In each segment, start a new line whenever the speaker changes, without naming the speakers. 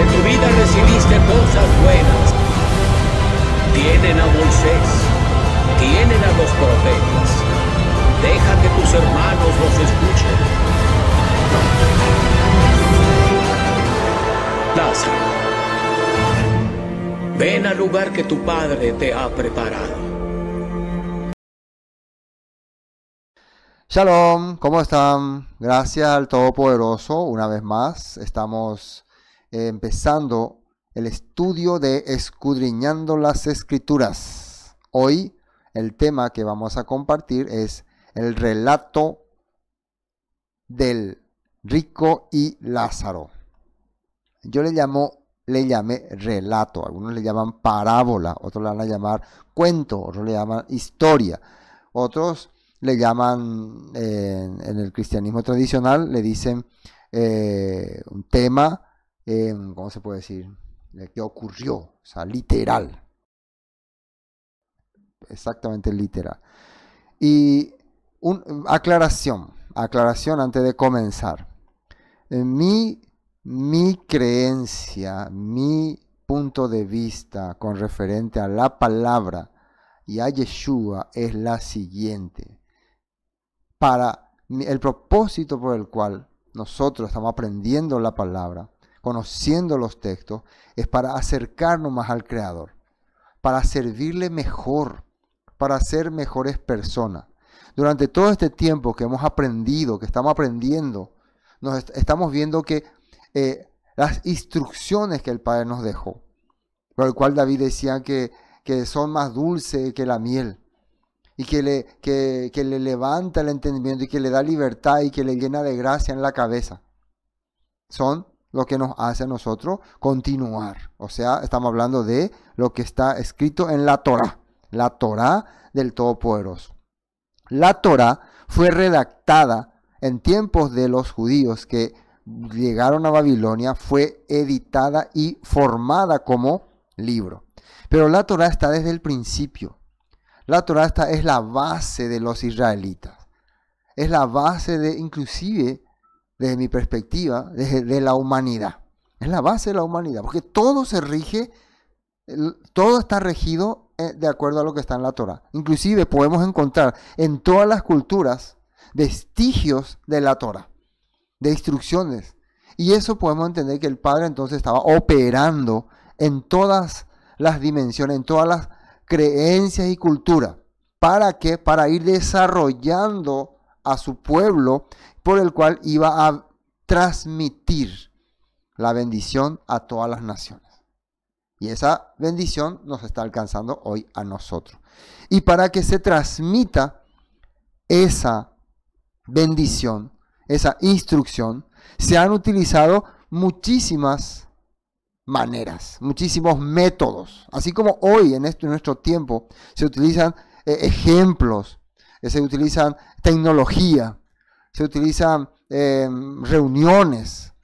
en tu vida recibiste cosas buenas. Tienen a Moisés, tienen a los profetas. Deja que tus hermanos los escuchen. Lázaro, ven al lugar que tu Padre te ha preparado.
Shalom, ¿cómo están? Gracias al Todopoderoso, una vez más estamos empezando el estudio de Escudriñando las Escrituras. Hoy el tema que vamos a compartir es el relato del rico y Lázaro. Yo le llamé relato, algunos le llaman parábola, otros le van a llamar cuento, otros le llaman historia, otros le llaman, en el cristianismo tradicional, le dicen un tema, ¿cómo se puede decir? Que ocurrió, o sea, literal. Exactamente literal. Y aclaración antes de comenzar. Mi creencia, mi punto de vista con referente a la palabra y a Yeshua es la siguiente. El propósito por el cual nosotros estamos aprendiendo la palabra, conociendo los textos, es para acercarnos más al Creador, para servirle mejor, para ser mejores personas. Durante todo este tiempo que hemos aprendido, que estamos aprendiendo, estamos viendo que las instrucciones que el Padre nos dejó, por el cual David decía que son más dulces que la miel, y que le levanta el entendimiento y que le da libertad y que le llena de gracia en la cabeza, son lo que nos hace a nosotros continuar. O sea, estamos hablando de lo que está escrito en la Torá del Todopoderoso. La Torá fue redactada en tiempos de los judíos que llegaron a Babilonia, fue editada y formada como libro. Pero la Torá está desde el principio. La Torá es la base de los israelitas. Es la base inclusive, desde mi perspectiva, de la humanidad. Es la base de la humanidad, porque todo está regido de acuerdo a lo que está en la Torá. Inclusive podemos encontrar en todas las culturas vestigios de la Torá, de instrucciones. Y eso podemos entender que el Padre entonces estaba operando en todas las dimensiones, en todas las creencias y cultura. ¿Para qué? Para ir desarrollando a su pueblo, por el cual iba a transmitir la bendición a todas las naciones. Y esa bendición nos está alcanzando hoy a nosotros. Y para que se transmita esa bendición, esa instrucción, se han utilizado muchísimas maneras, muchísimos métodos. Así como hoy en nuestro tiempo se utilizan ejemplos, se utilizan tecnología, se utilizan reuniones,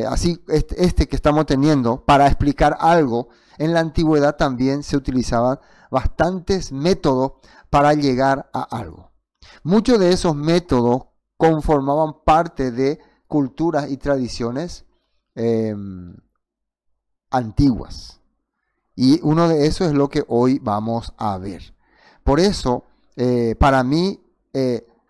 así que estamos teniendo para explicar algo. En la antigüedad también se utilizaban bastantes métodos para llegar a algo. Muchos de esos métodos conformaban parte de culturas y tradiciones antiguas. Y uno de esos es lo que hoy vamos a ver. Por eso, para mí,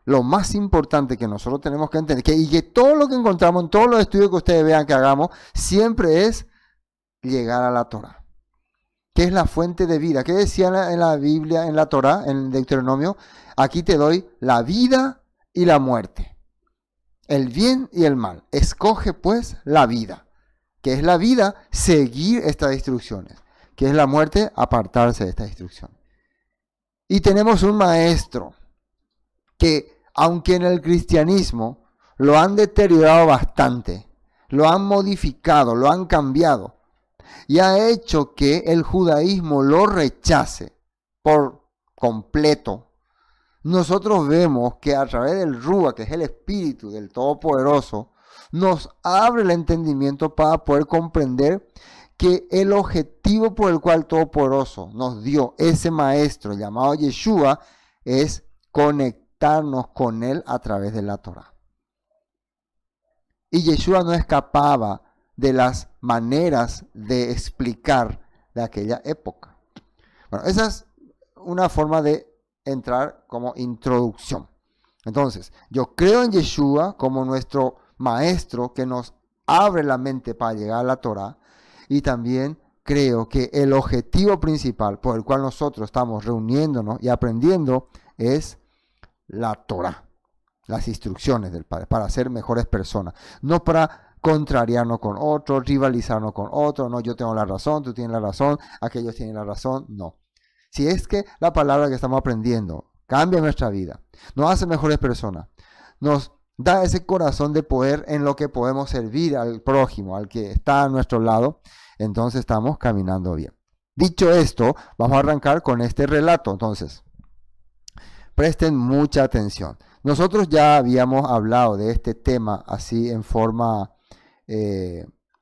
lo más importante que nosotros tenemos que entender, y que todo lo que encontramos en todos los estudios que ustedes vean que hagamos, siempre es llegar a la Torá, que es la fuente de vida. ¿Qué decía en la Biblia, en la Torá, en Deuteronomio? Aquí te doy la vida y la muerte, el bien y el mal. Escoge pues la vida. ¿Qué es la vida? Seguir estas instrucciones. ¿Qué es la muerte? Apartarse de estas instrucciones. Y tenemos un maestro que, aunque en el cristianismo lo han deteriorado bastante, lo han modificado, lo han cambiado, y ha hecho que el judaísmo lo rechace por completo, nosotros vemos que a través del Rúa, que es el Espíritu del Todopoderoso, nos abre el entendimiento para poder comprender que el objetivo por el cual el Todopoderoso nos dio ese maestro llamado Yeshua es conectarnos con él a través de la Torá. Y Yeshua no escapaba de las maneras de explicar de aquella época. Bueno, esa es una forma de entrar como introducción. Entonces, yo creo en Yeshua como nuestro maestro que nos abre la mente para llegar a la Torá, y también creo que el objetivo principal por el cual nosotros estamos reuniéndonos y aprendiendo es la Torá, las instrucciones del Padre, para ser mejores personas, no para contrariarnos con otros, rivalizarnos con otros, no, yo tengo la razón, tú tienes la razón, aquellos tienen la razón, no. Si es que la palabra que estamos aprendiendo cambia nuestra vida, nos hace mejores personas, nos da ese corazón de poder en lo que podemos servir al prójimo, al que está a nuestro lado, entonces estamos caminando bien. Dicho esto, vamos a arrancar con este relato. Entonces, presten mucha atención. Nosotros ya habíamos hablado de este tema así en forma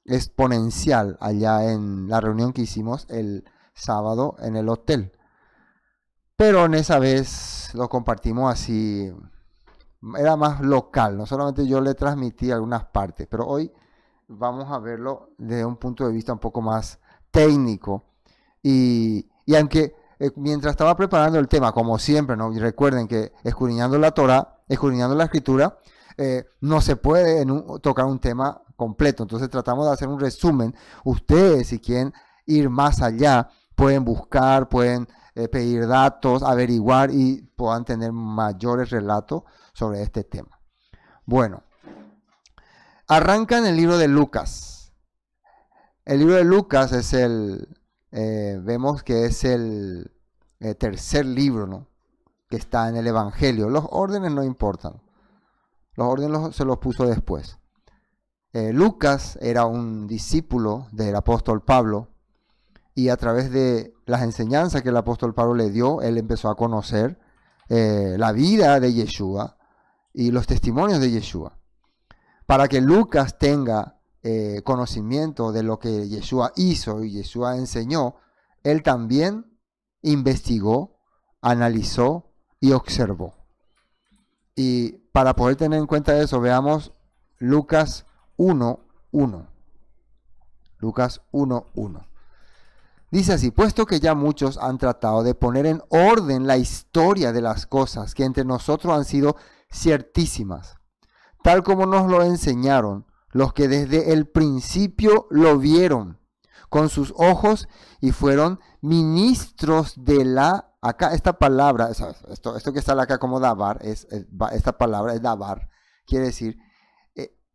exponencial allá en la reunión que hicimos el sábado en el hotel. Pero en esa vez lo compartimos así, era más local, no solamente yo le transmití algunas partes, pero hoy vamos a verlo desde un punto de vista un poco más técnico. Y aunque mientras estaba preparando el tema, como siempre, ¿no? Y recuerden que escudriñando la Torá, escudriñando la Escritura, no se puede tocar un tema completo. Entonces tratamos de hacer un resumen. Ustedes, si quieren ir más allá, pueden buscar, pueden pedir datos, averiguar y puedan tener mayores relatos sobre este tema. Bueno, arranca en el libro de Lucas. El libro de Lucas es vemos que es el tercer libro, ¿no?, que está en el Evangelio. Los órdenes no importan. Los órdenes se los puso después. Lucas era un discípulo del apóstol Pablo, y a través de las enseñanzas que el apóstol Pablo le dio, él empezó a conocer la vida de Yeshua y los testimonios de Yeshua. Para que Lucas tenga conocimiento de lo que Yeshua hizo y Yeshua enseñó, él también investigó, analizó y observó. Y para poder tener en cuenta eso, veamos Lucas 1:1. Lucas 1:1. Dice así: puesto que ya muchos han tratado de poner en orden la historia de las cosas que entre nosotros han sido ciertísimas, tal como nos lo enseñaron los que desde el principio lo vieron con sus ojos y fueron ministros de la... Acá esta palabra, esto que está acá como dabar, esta palabra es dabar, quiere decir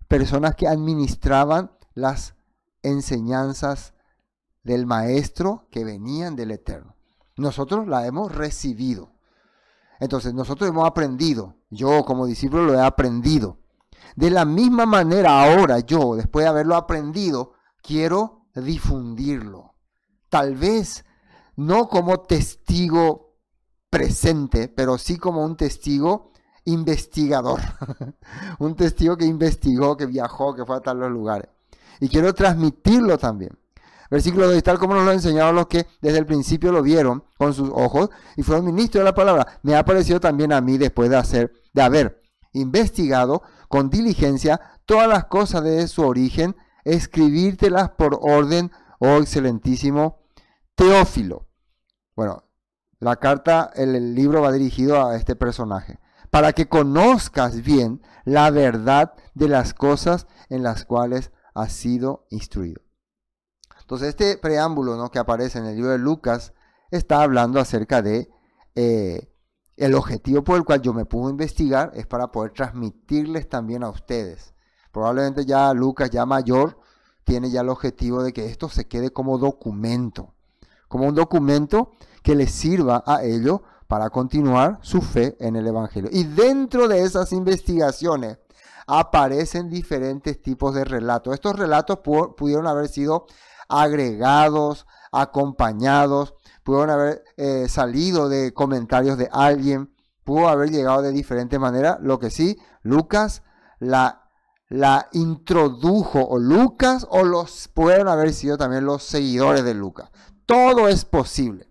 personas que administraban las enseñanzas del maestro que venían del Eterno. Nosotros la hemos recibido. Entonces nosotros hemos aprendido. Yo como discípulo lo he aprendido. De la misma manera ahora yo, después de haberlo aprendido, quiero difundirlo. Tal vez no como testigo presente, pero sí como un testigo investigador. Un testigo que investigó, que viajó, que fue a tal lugares. Y quiero transmitirlo también. Versículo 2, tal como nos lo enseñaron los que desde el principio lo vieron con sus ojos y fueron ministros de la palabra. Me ha parecido también a mí, después de haber investigado con diligencia todas las cosas de su origen, escribírtelas por orden, oh excelentísimo Teófilo. Bueno, la carta, el libro va dirigido a este personaje, para que conozcas bien la verdad de las cosas en las cuales has sido instruido. Entonces este preámbulo, ¿no?, que aparece en el libro de Lucas está hablando acerca de el objetivo por el cual yo me puedo investigar es para poder transmitirles también a ustedes. Probablemente ya Lucas, ya mayor, tiene ya el objetivo de que esto se quede como documento, como un documento que les sirva a ellos para continuar su fe en el Evangelio. Y dentro de esas investigaciones aparecen diferentes tipos de relatos. Estos relatos pudieron haber sido agregados, acompañados, pudieron haber salido de comentarios de alguien, pudo haber llegado de diferente manera. Lo que sí, Lucas la introdujo, o Lucas, o pueden haber sido también los seguidores de Lucas. Todo es posible,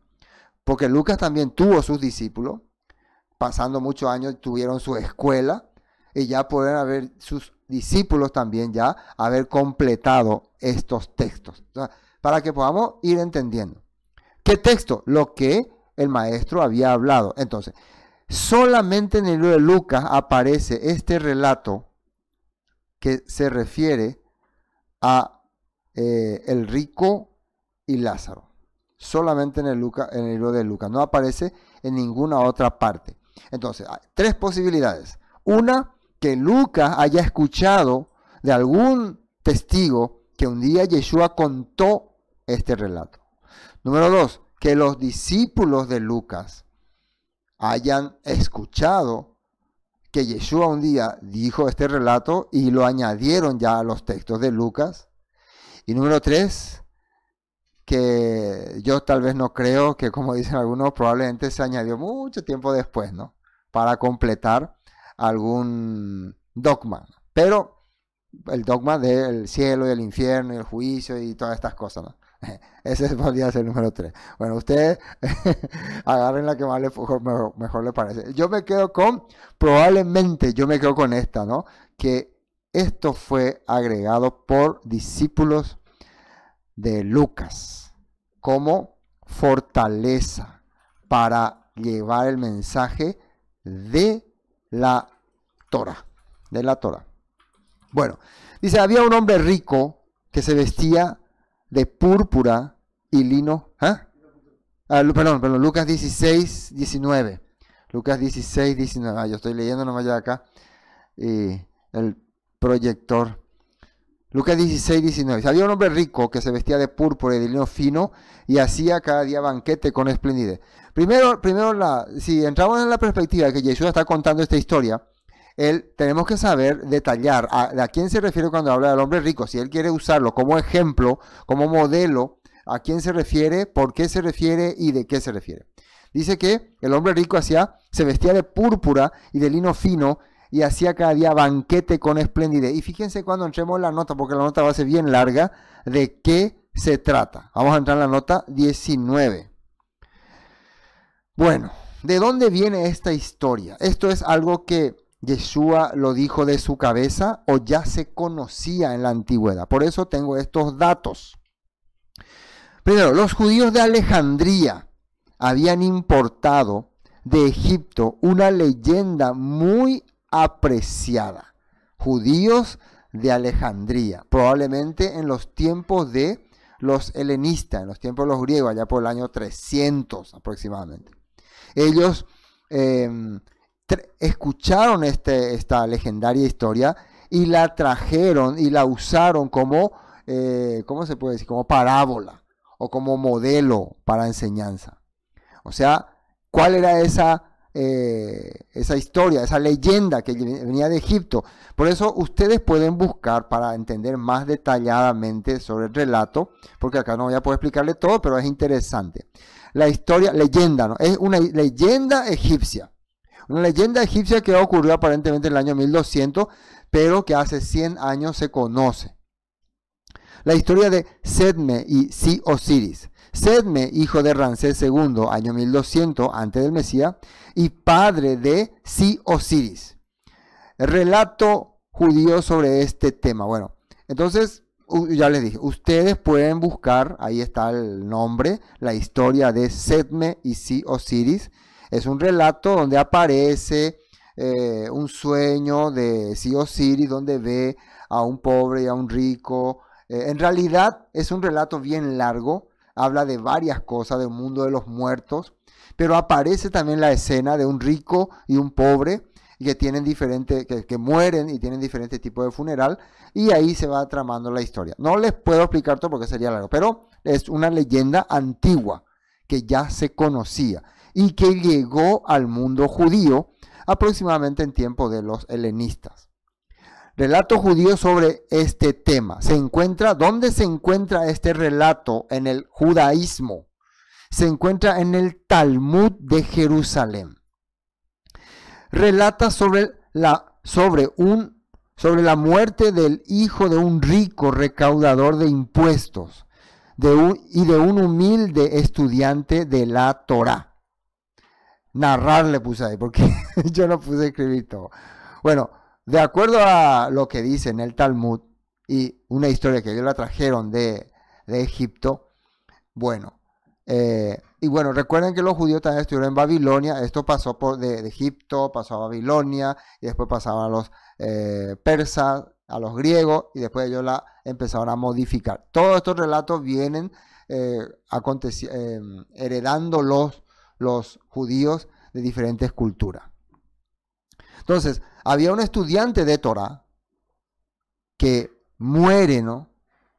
porque Lucas también tuvo sus discípulos, pasando muchos años tuvieron su escuela, y ya pueden haber sus discípulos también ya haber completado estos textos. O sea, para que podamos ir entendiendo. ¿Qué texto? Lo que el maestro había hablado. Entonces, solamente en el libro de Lucas aparece este relato que se refiere a el rico y Lázaro. Solamente en el libro de Lucas. No aparece en ninguna otra parte. Entonces, hay tres posibilidades. Una, que Lucas haya escuchado de algún testigo que un día Yeshua contó este relato. Número dos, que los discípulos de Lucas hayan escuchado que Yeshua un día dijo este relato y lo añadieron ya a los textos de Lucas. Y número tres, que yo tal vez no creo, que como dicen algunos, probablemente se añadió mucho tiempo después, ¿no? Para completar algún dogma. Pero el dogma del cielo y el infierno y el juicio y todas estas cosas, ¿no? Ese podría ser el número 3. Bueno, ustedes agarren la que más mejor le parece. Probablemente yo me quedo con esta, ¿no? Que esto fue agregado por discípulos de Lucas como fortaleza para llevar el mensaje de la Torah. Bueno, dice, había un hombre rico que se vestía de púrpura y lino. Perdón, Lucas 16, 19. Lucas 16, 19. Yo estoy leyendo nomás ya acá el proyector. Lucas 16, 19. Había un hombre rico que se vestía de púrpura y de lino fino y hacía cada día banquete con esplendidez. Primero si entramos en la perspectiva de que Yeshua está contando esta historia, tenemos que saber detallar a quién se refiere cuando habla del hombre rico. Si él quiere usarlo como ejemplo, como modelo, a quién se refiere, por qué se refiere y de qué se refiere. Dice que el hombre rico se vestía de púrpura y de lino fino y hacía cada día banquete con esplendidez. Y fíjense cuando entremos en la nota, porque la nota va a ser bien larga, de qué se trata. Vamos a entrar en la nota 19. Bueno, ¿de dónde viene esta historia? Esto es algo que Yeshua lo dijo de su cabeza o ya se conocía en la antigüedad. Por eso tengo estos datos. Primero, los judíos de Alejandría habían importado de Egipto una leyenda muy apreciada. Judíos de Alejandría, probablemente en los tiempos de los helenistas, en los tiempos de los griegos, allá por el año 300 aproximadamente. Ellos escucharon esta legendaria historia y la trajeron y la usaron como, ¿cómo se puede decir? Como parábola o como modelo para enseñanza. O sea, ¿cuál era esa historia, esa leyenda que venía de Egipto? Por eso ustedes pueden buscar para entender más detalladamente sobre el relato, porque acá no voy a poder explicarle todo, pero es interesante. La historia, leyenda, ¿no? Es una leyenda egipcia. Una leyenda egipcia que ocurrió aparentemente en el año 1200, pero que hace 100 años se conoce. La historia de Sedme y Si-Osiris. Sedme, hijo de Ramsés II, año 1200, antes del Mesías, y padre de Si-Osiris. El relato judío sobre este tema. Bueno, entonces, ya les dije, ustedes pueden buscar, ahí está el nombre, la historia de Sedme y Si-Osiris. Es un relato donde aparece un sueño de Si-Osiris, donde ve a un pobre y a un rico. En realidad es un relato bien largo, habla de varias cosas, del mundo de los muertos, pero aparece también la escena de un rico y un pobre que tienen que mueren y tienen diferentes tipos de funeral, y ahí se va tramando la historia. No les puedo explicar todo porque sería largo, pero es una leyenda antigua que ya se conocía y que llegó al mundo judío aproximadamente en tiempo de los helenistas. Relato judío sobre este tema. ¿Dónde se encuentra este relato en el judaísmo? Se encuentra en el Talmud de Jerusalén. Relata sobre la muerte del hijo de un rico recaudador de impuestos y de un humilde estudiante de la Torá. Narrar le puse ahí porque yo no puse escribir todo. Bueno, de acuerdo a lo que dice en el Talmud y una historia que ellos la trajeron de Egipto, bueno, y bueno, recuerden que los judíos también estuvieron en Babilonia. Esto pasó de Egipto, pasó a Babilonia, y después pasaban a los persas, a los griegos, y después ellos la empezaron a modificar. Todos estos relatos vienen heredando los judíos de diferentes culturas. Entonces, había un estudiante de Torah que muere, ¿no?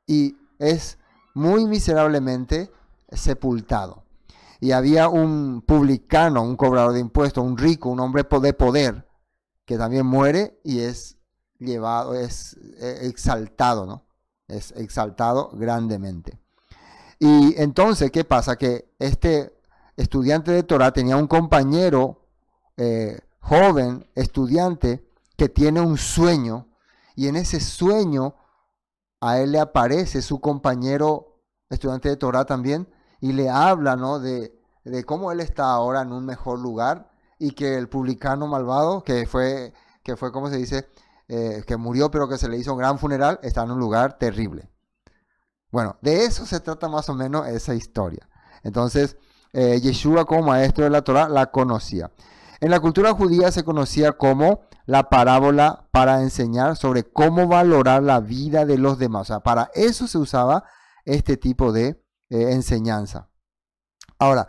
Y es muy miserablemente sepultado. Y había un publicano, un cobrador de impuestos, un rico, un hombre de poder, que también muere y es llevado, es exaltado, ¿no? Es exaltado grandemente. Y entonces, ¿qué pasa? Que este estudiante de Torah tenía un compañero joven, estudiante, que tiene un sueño, y en ese sueño a él le aparece su compañero estudiante de Torah también, y le habla, ¿no? de cómo él está ahora en un mejor lugar, y que el publicano malvado, que fue ¿cómo se dice? Que murió, pero que se le hizo un gran funeral, está en un lugar terrible. Bueno, de eso se trata más o menos esa historia. Entonces, Yeshua como maestro de la Torah la conocía. En la cultura judía se conocía como la parábola para enseñar sobre cómo valorar la vida de los demás. O sea, para eso se usaba este tipo de enseñanza. Ahora,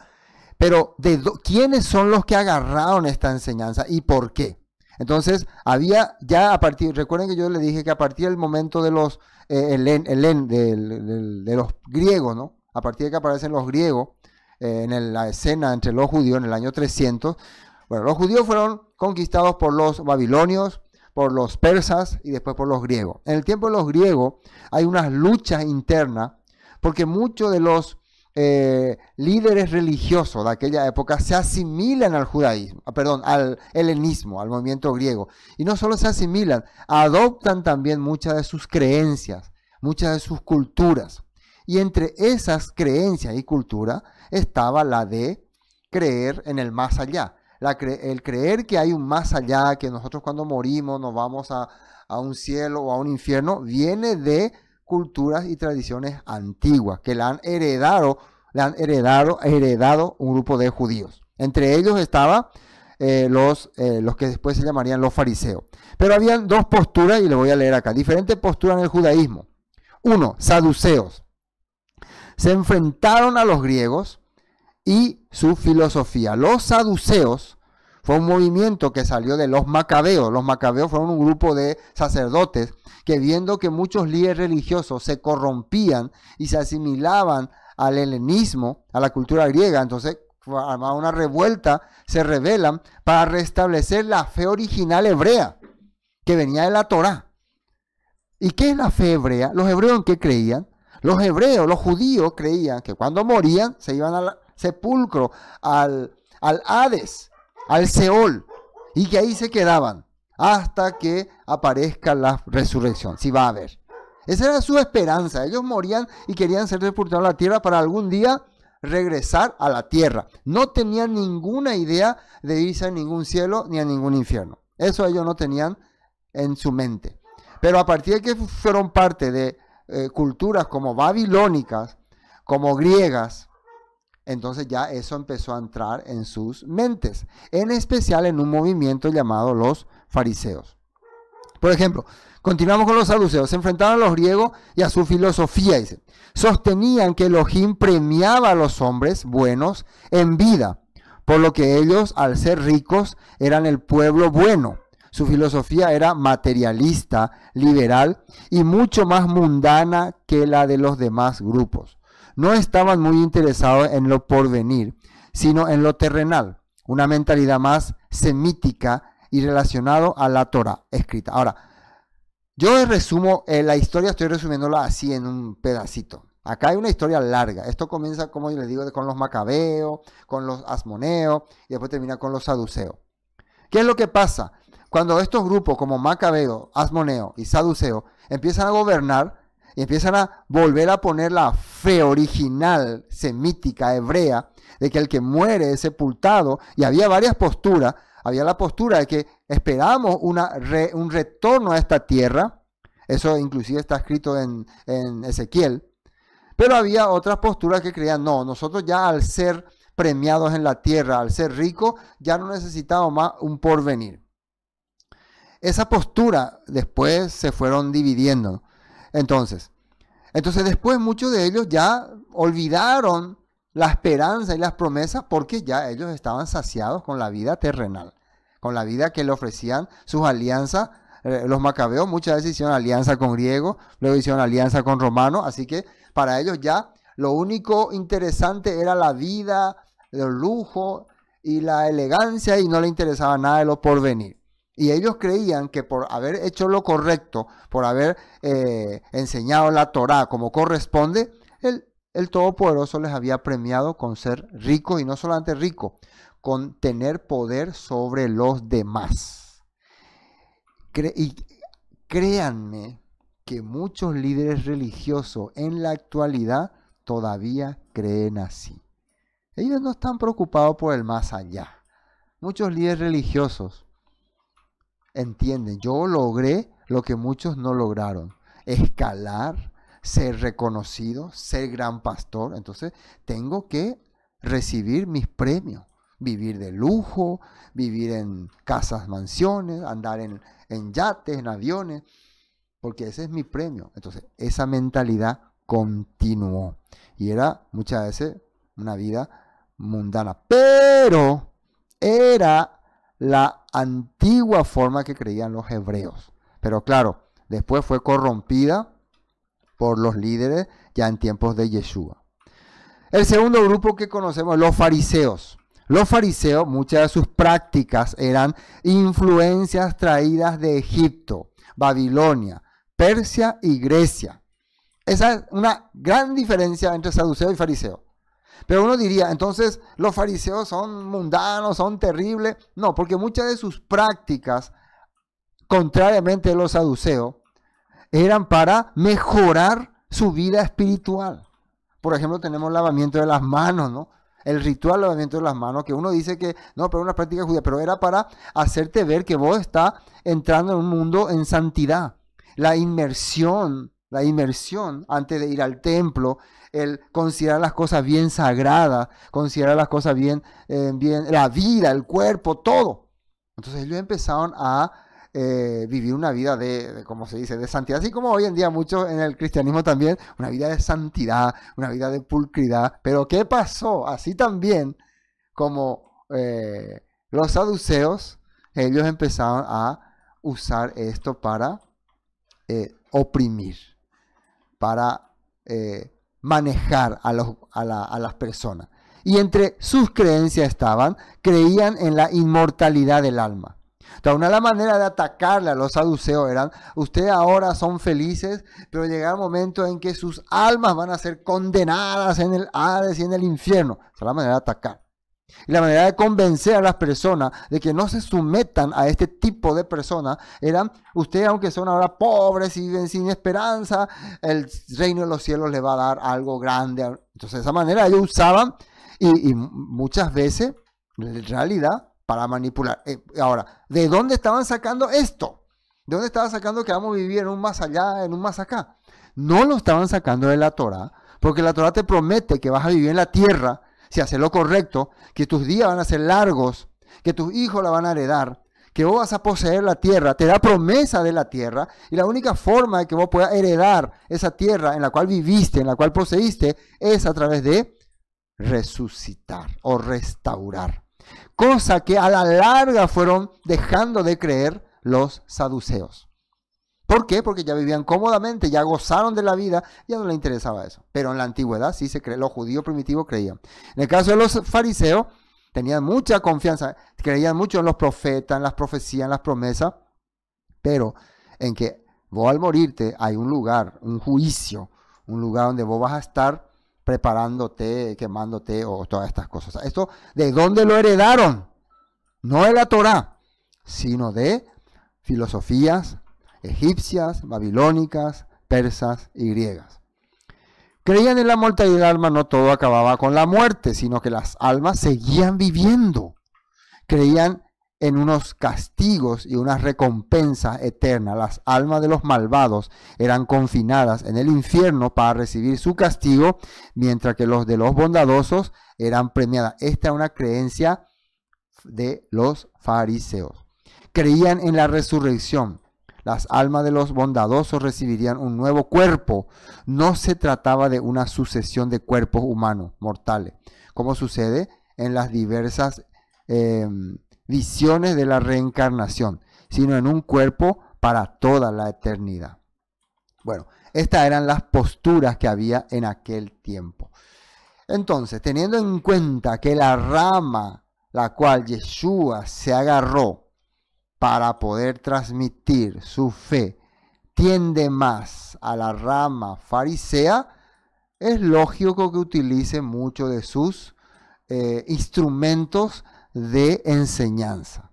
pero ¿quiénes son los que agarraron esta enseñanza y por qué? Entonces, había ya recuerden que yo les dije que a partir del momento de los de los griegos, ¿no? A partir de que aparecen los griegos en la escena entre los judíos en el año 300, bueno, los judíos fueron conquistados por los babilonios, por los persas y después por los griegos. En el tiempo de los griegos hay unas luchas internas porque muchos de los líderes religiosos de aquella época se asimilan al judaísmo, al helenismo, al movimiento griego. Y no solo se asimilan, adoptan también muchas de sus creencias, muchas de sus culturas. Y entre esas creencias y culturas estaba la de creer en el más allá. El creer que hay un más allá, que nosotros cuando morimos nos vamos a un cielo o a un infierno, viene de culturas y tradiciones antiguas que le han heredado un grupo de judíos. Entre ellos estaba los que después se llamarían los fariseos. Pero habían dos posturas, y le voy a leer acá, diferentes posturas en el judaísmo. Uno, saduceos. Se enfrentaron a los griegos y su filosofía. Los saduceos fue un movimiento que salió de los macabeos. Los macabeos fueron un grupo de sacerdotes que, viendo que muchos líderes religiosos se corrompían y se asimilaban al helenismo, a la cultura griega, entonces armaron una revuelta, se rebelan para restablecer la fe original hebrea que venía de la Torá. ¿Y qué es la fe hebrea? ¿Los hebreos en qué creían? Los judíos creían que cuando morían se iban al sepulcro, al Hades, al Seol, y que ahí se quedaban hasta que aparezca la resurrección, si va a haber. Esa era su esperanza. Ellos morían y querían ser sepultados en la tierra para algún día regresar a la tierra. No tenían ninguna idea de irse a ningún cielo ni a ningún infierno. Eso ellos no tenían en su mente. Pero a partir de que fueron parte de culturas como babilónicas, como griegas, entonces ya eso empezó a entrar en sus mentes, en especial en un movimiento llamado los fariseos. Por ejemplo, continuamos con los saduceos. Se enfrentaron a los griegos y a su filosofía, dice. Sostenían que Elohim premiaba a los hombres buenos en vida, por lo que ellos, al ser ricos, eran el pueblo bueno. Su filosofía era materialista, liberal y mucho más mundana que la de los demás grupos. No estaban muy interesados en lo porvenir, sino en lo terrenal, una mentalidad más semítica y relacionado a la Torah escrita. Ahora, yo resumo la historia, estoy resumiéndola así en un pedacito. Acá hay una historia larga. Esto comienza, como les digo, con los macabeos, con los asmoneos y después termina con los saduceos. ¿Qué es lo que pasa? Cuando estos grupos como macabeo, asmoneo y saduceo empiezan a gobernar y empiezan a volver a poner la fe original semítica hebrea de que el que muere es sepultado, y había varias posturas, Había la postura de que esperamos un retorno a esta tierra. Eso inclusive está escrito en Ezequiel. Pero había otras posturas que creían, no, nosotros ya al ser premiados en la tierra, al ser ricos, ya no necesitamos más un porvenir. Esa postura después se fueron dividiendo. Entonces después muchos de ellos ya olvidaron la esperanza y las promesas porque ya ellos estaban saciados con la vida terrenal, con la vida que le ofrecían sus alianzas. Los macabeos muchas veces hicieron alianza con griegos, luego hicieron alianza con romanos, así que para ellos ya lo único interesante era la vida, el lujo y la elegancia, y no le interesaba nada de lo porvenir. Y ellos creían que por haber hecho lo correcto, por haber enseñado la Torá como corresponde, el Todopoderoso les había premiado con ser ricos, y no solamente ricos, con tener poder sobre los demás. Y créanme que muchos líderes religiosos en la actualidad todavía creen así. Ellos no están preocupados por el más allá. Muchos líderes religiosos entienden, yo logré lo que muchos no lograron, escalar, ser reconocido, ser gran pastor, entonces tengo que recibir mis premios, vivir de lujo, vivir en casas, mansiones, andar en yates, en aviones, porque ese es mi premio. Entonces esa mentalidad continuó y era muchas veces una vida mundana, pero era la antigua forma que creían los hebreos. Pero claro, después fue corrompida por los líderes ya en tiempos de Yeshua. El segundo grupo que conocemos, los fariseos. Los fariseos, muchas de sus prácticas eran influencias traídas de Egipto, Babilonia, Persia y Grecia. Esa es una gran diferencia entre saduceo y fariseo. Pero uno diría, entonces los fariseos son mundanos, son terribles. No, porque muchas de sus prácticas, contrariamente a los saduceos, eran para mejorar su vida espiritual. Por ejemplo, tenemos el lavamiento de las manos, ¿no? El ritual del lavamiento de las manos, que uno dice que no, pero es una práctica judía, pero era para hacerte ver que vos estás entrando en un mundo en santidad. La inmersión antes de ir al templo, el considerar las cosas bien sagradas, considerar las cosas bien, la vida, el cuerpo, todo. Entonces ellos empezaron a vivir una vida ¿cómo se dice?, de santidad, así como hoy en día muchos en el cristianismo también, una vida de santidad, una vida de pulcritud. Pero ¿qué pasó? Así también como los saduceos, ellos empezaron a usar esto para oprimir, para manejar a las personas. Y entre sus creencias creían en la inmortalidad del alma. Entonces, una de las maneras de atacarle a los saduceos eran, ustedes ahora son felices, pero llegará el momento en que sus almas van a ser condenadas en el Hades y en el infierno. Esa es la manera de atacar. Y la manera de convencer a las personas de que no se sometan a este tipo de personas eran, ustedes aunque son ahora pobres y viven sin esperanza, el reino de los cielos les va a dar algo grande. Entonces de esa manera ellos usaban y muchas veces, en realidad, para manipular. Ahora, ¿de dónde estaban sacando esto? ¿De dónde estaban sacando que vamos a vivir en un más allá, en un más acá? No lo estaban sacando de la Torá, porque la Torá te promete que vas a vivir en la tierra si haces lo correcto, que tus días van a ser largos, que tus hijos la van a heredar, que vos vas a poseer la tierra, te da promesa de la tierra, y la única forma de que vos puedas heredar esa tierra en la cual viviste, en la cual poseíste, es a través de resucitar o restaurar. Cosa que a la larga fueron dejando de creer los saduceos. ¿Por qué? Porque ya vivían cómodamente, ya gozaron de la vida, ya no les interesaba eso. Pero en la antigüedad sí se cree, los judíos primitivos creían. En el caso de los fariseos, tenían mucha confianza, creían mucho en los profetas, en las profecías, en las promesas, pero en que vos al morirte hay un lugar, un juicio, un lugar donde vos vas a estar preparándote, quemándote o todas estas cosas. ¿Esto de dónde lo heredaron? No de la Torá, sino de filosofías egipcias, babilónicas, persas y griegas. Creían en la mortalidad del alma, no todo acababa con la muerte, sino que las almas seguían viviendo. Creían en unos castigos y unas recompensas eternas. Las almas de los malvados eran confinadas en el infierno para recibir su castigo, mientras que los de los bondadosos eran premiadas. Esta es una creencia de los fariseos. Creían en la resurrección. Las almas de los bondadosos recibirían un nuevo cuerpo. No se trataba de una sucesión de cuerpos humanos mortales, como sucede en las diversas visiones de la reencarnación, sino en un cuerpo para toda la eternidad. Bueno, estas eran las posturas que había en aquel tiempo. Entonces, teniendo en cuenta que la rama la cual Yeshua se agarró para poder transmitir su fe tiende más a la rama farisea, es lógico que utilice mucho de sus instrumentos de enseñanza.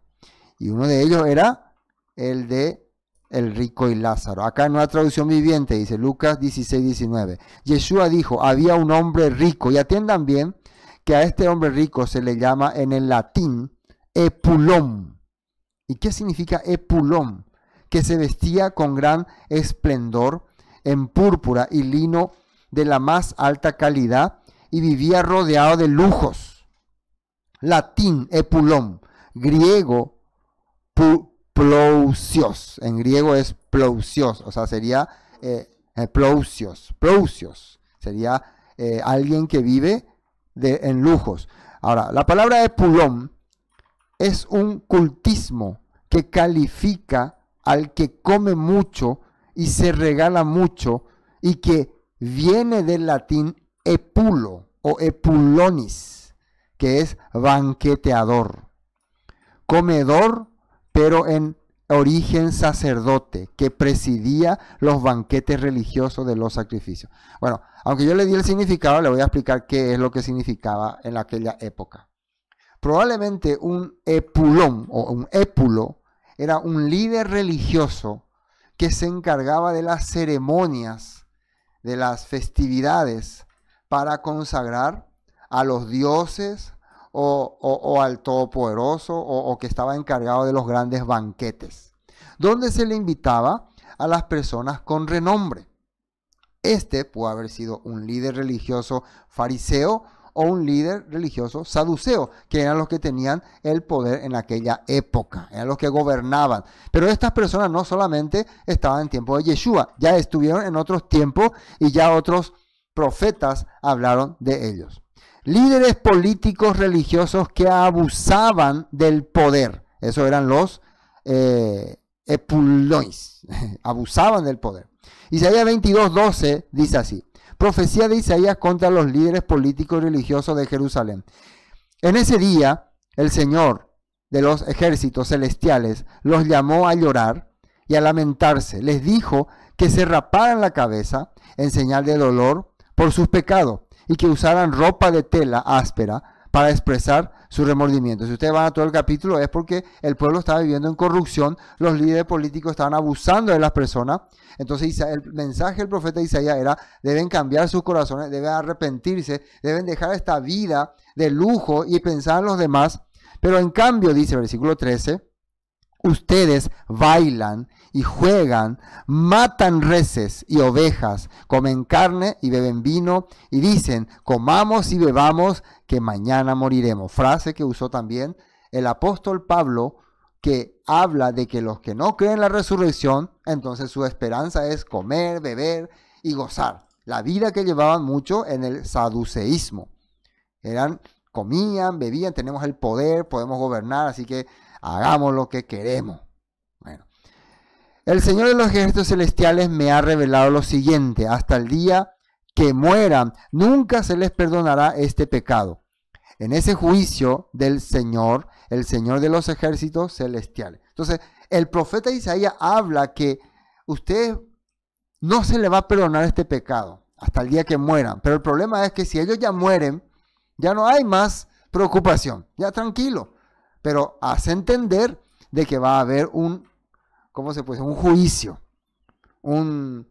Y uno de ellos era el de el rico y Lázaro. Acá en una traducción viviente dice Lucas 16:19. Yeshua dijo, había un hombre rico, y atiendan bien que a este hombre rico se le llama en el latín epulón. ¿Y qué significa epulón? Que se vestía con gran esplendor en púrpura y lino de la más alta calidad y vivía rodeado de lujos. Latín, epulón. Griego, plousios. En griego es plousios, o sea, sería plousios. Sería alguien que vive en lujos. Ahora, la palabra epulón es un cultismo que califica al que come mucho y se regala mucho y que viene del latín epulo o epulonis, que es banqueteador, comedor, pero en origen sacerdote, que presidía los banquetes religiosos de los sacrificios. Bueno, aunque yo le di el significado, le voy a explicar qué es lo que significaba en aquella época. Probablemente un epulón o un épulo era un líder religioso que se encargaba de las ceremonias, de las festividades para consagrar a los dioses o al Todopoderoso o que estaba encargado de los grandes banquetes, donde se le invitaba a las personas con renombre. Este puede haber sido un líder religioso fariseo o un líder religioso saduceo, que eran los que tenían el poder en aquella época, eran los que gobernaban. Pero estas personas no solamente estaban en tiempo de Yeshua, ya estuvieron en otros tiempos y ya otros profetas hablaron de ellos. Líderes políticos religiosos que abusaban del poder, esos eran los epulones, abusaban del poder. Isaías 22:12 dice así: profecía de Isaías contra los líderes políticos y religiosos de Jerusalén. En ese día, el Señor de los ejércitos celestiales los llamó a llorar y a lamentarse. Les dijo que se raparan la cabeza en señal de dolor por sus pecados y que usaran ropa de tela áspera para expresar su remordimiento. Si ustedes van a todo el capítulo, es porque el pueblo estaba viviendo en corrupción, los líderes políticos estaban abusando de las personas. Entonces el mensaje del profeta Isaías era: deben cambiar sus corazones, deben arrepentirse, deben dejar esta vida de lujo y pensar en los demás. Pero en cambio, dice el versículo 13, ustedes bailan y juegan, matan reses y ovejas, comen carne y beben vino y dicen: comamos y bebamos, que mañana moriremos. Frase que usó también el apóstol Pablo, que habla de que los que no creen en la resurrección, entonces su esperanza es comer, beber y gozar. La vida que llevaban mucho en el saduceísmo. Comían, bebían, tenemos el poder, podemos gobernar, así que hagamos lo que queremos. Bueno, el Señor de los ejércitos celestiales me ha revelado lo siguiente: hasta el día que mueran, nunca se les perdonará este pecado. En ese juicio del Señor, el Señor de los ejércitos celestiales. Entonces, el profeta Isaías habla que ustedes no se les va a perdonar este pecado hasta el día que mueran. Pero el problema es que si ellos ya mueren, ya no hay más preocupación, ya tranquilo. Pero hace entender de que va a haber un juicio, una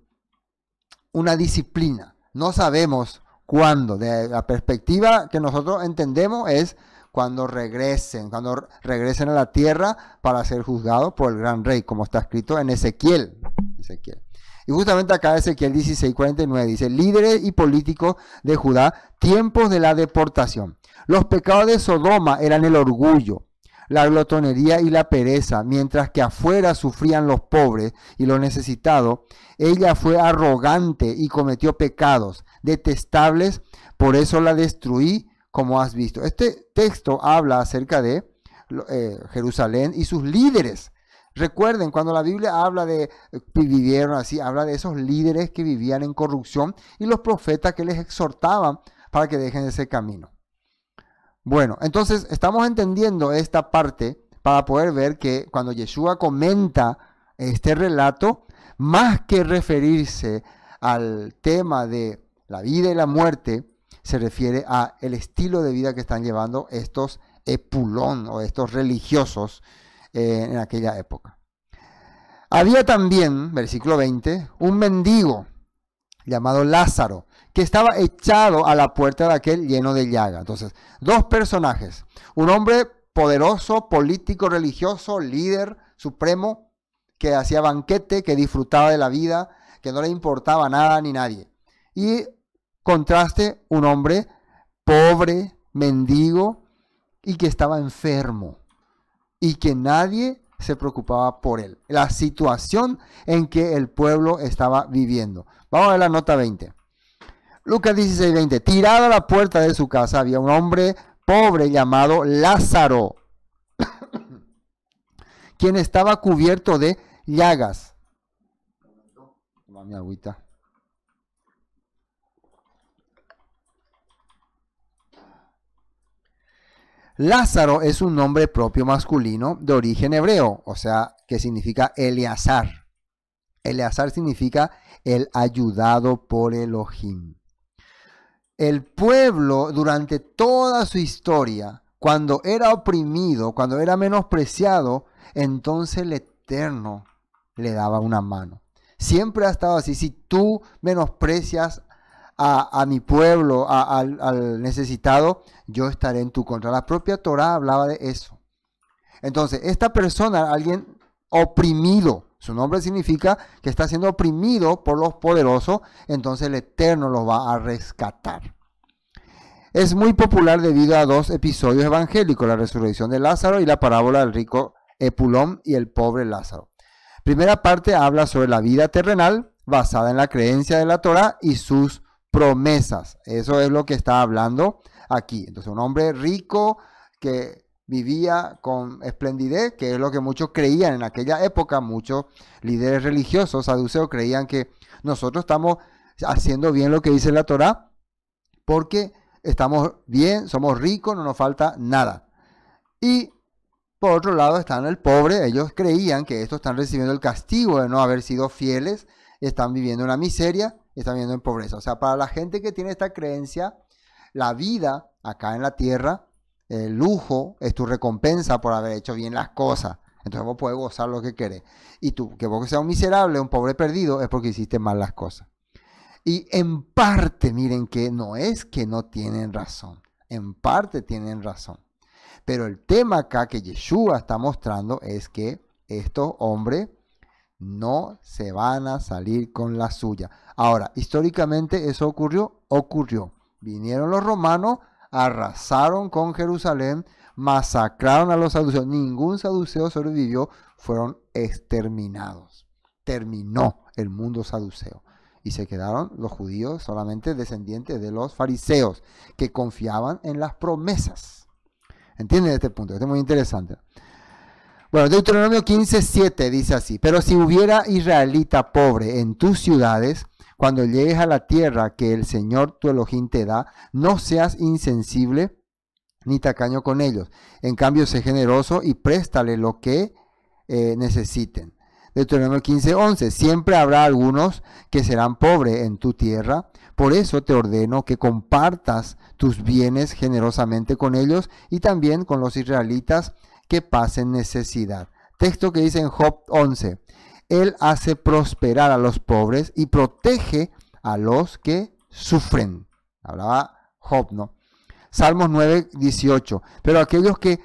disciplina. No sabemos cuándo. De la perspectiva que nosotros entendemos es cuando regresen a la tierra para ser juzgados por el gran rey, como está escrito en Ezequiel. Y justamente acá Ezequiel 16:49 dice, líderes y políticos de Judá, tiempos de la deportación. Los pecados de Sodoma eran el orgullo, la glotonería y la pereza, mientras que afuera sufrían los pobres y los necesitados. Ella fue arrogante y cometió pecados detestables, por eso la destruí, como has visto. Este texto habla acerca de Jerusalén y sus líderes. Recuerden, cuando la Biblia habla de vivieron así, habla de esos líderes que vivían en corrupción y los profetas que les exhortaban para que dejen ese camino. Bueno, entonces estamos entendiendo esta parte para poder ver que cuando Yeshua comenta este relato, más que referirse al tema de la vida y la muerte, se refiere a el estilo de vida que están llevando estos epulón o estos religiosos en aquella época. Había también, versículo 20, un mendigo llamado Lázaro, que estaba echado a la puerta de aquel lleno de llaga. Entonces, dos personajes, un hombre poderoso, político, religioso, líder supremo, que hacía banquete, que disfrutaba de la vida, que no le importaba nada ni nadie. Y contraste, un hombre pobre, mendigo, y que estaba enfermo, y que nadie se preocupaba por él. La situación en que el pueblo estaba viviendo. Vamos a ver la nota 20. Lucas 16:20. Tirado a la puerta de su casa había un hombre pobre llamado Lázaro, quien estaba cubierto de llagas. Toma mi agüita. Lázaro es un nombre propio masculino de origen hebreo, o sea, que significa Eleazar. Eleazar significa el ayudado por Elohim. El pueblo durante toda su historia, cuando era oprimido, cuando era menospreciado, entonces el Eterno le daba una mano. Siempre ha estado así. Si tú menosprecias a mi pueblo, al necesitado, yo estaré en tu contra. La propia Torá hablaba de eso. Entonces, esta persona, alguien oprimido, su nombre significa que está siendo oprimido por los poderosos, entonces el Eterno los va a rescatar. Es muy popular debido a dos episodios evangélicos, la resurrección de Lázaro y la parábola del rico Epulón y el pobre Lázaro. Primera parte habla sobre la vida terrenal basada en la creencia de la Torá y sus promesas. Eso es lo que está hablando aquí. Entonces, un hombre rico que vivía con esplendidez, que es lo que muchos creían en aquella época. Muchos líderes religiosos, saduceos, creían que nosotros estamos haciendo bien lo que dice la Torá porque estamos bien, somos ricos, no nos falta nada. Y por otro lado están el pobre. Ellos creían que estos están recibiendo el castigo de no haber sido fieles, están viviendo en la miseria, están viviendo en pobreza. O sea, para la gente que tiene esta creencia, la vida acá en la tierra, el lujo es tu recompensa por haber hecho bien las cosas. Entonces vos podés gozar lo que querés. Y tú, que vos seas un miserable, un pobre perdido, es porque hiciste mal las cosas. Y en parte, miren que no es que no tienen razón. En parte tienen razón. Pero el tema acá que Yeshua está mostrando es que estos hombres no se van a salir con la suya. Ahora, históricamente eso ocurrió. Vinieron los romanos, arrasaron con Jerusalén, masacraron a los saduceos. Ningún saduceo sobrevivió, fueron exterminados. Terminó el mundo saduceo. Y se quedaron los judíos solamente descendientes de los fariseos, que confiaban en las promesas. ¿Entienden este punto? Este es muy interesante. Bueno, Deuteronomio 15:7 dice así: pero si hubiera israelita pobre en tus ciudades, cuando llegues a la tierra que el Señor tu Elohim te da, no seas insensible ni tacaño con ellos. En cambio, sé generoso y préstale lo que necesiten. Deuteronomio 15:11: siempre habrá algunos que serán pobres en tu tierra, por eso te ordeno que compartas tus bienes generosamente con ellos y también con los israelitas que pasen necesidad. Texto que dice en Job 11: Él hace prosperar a los pobres y protege a los que sufren. Hablaba Job, ¿no? Salmos 9, 18. Pero aquellos que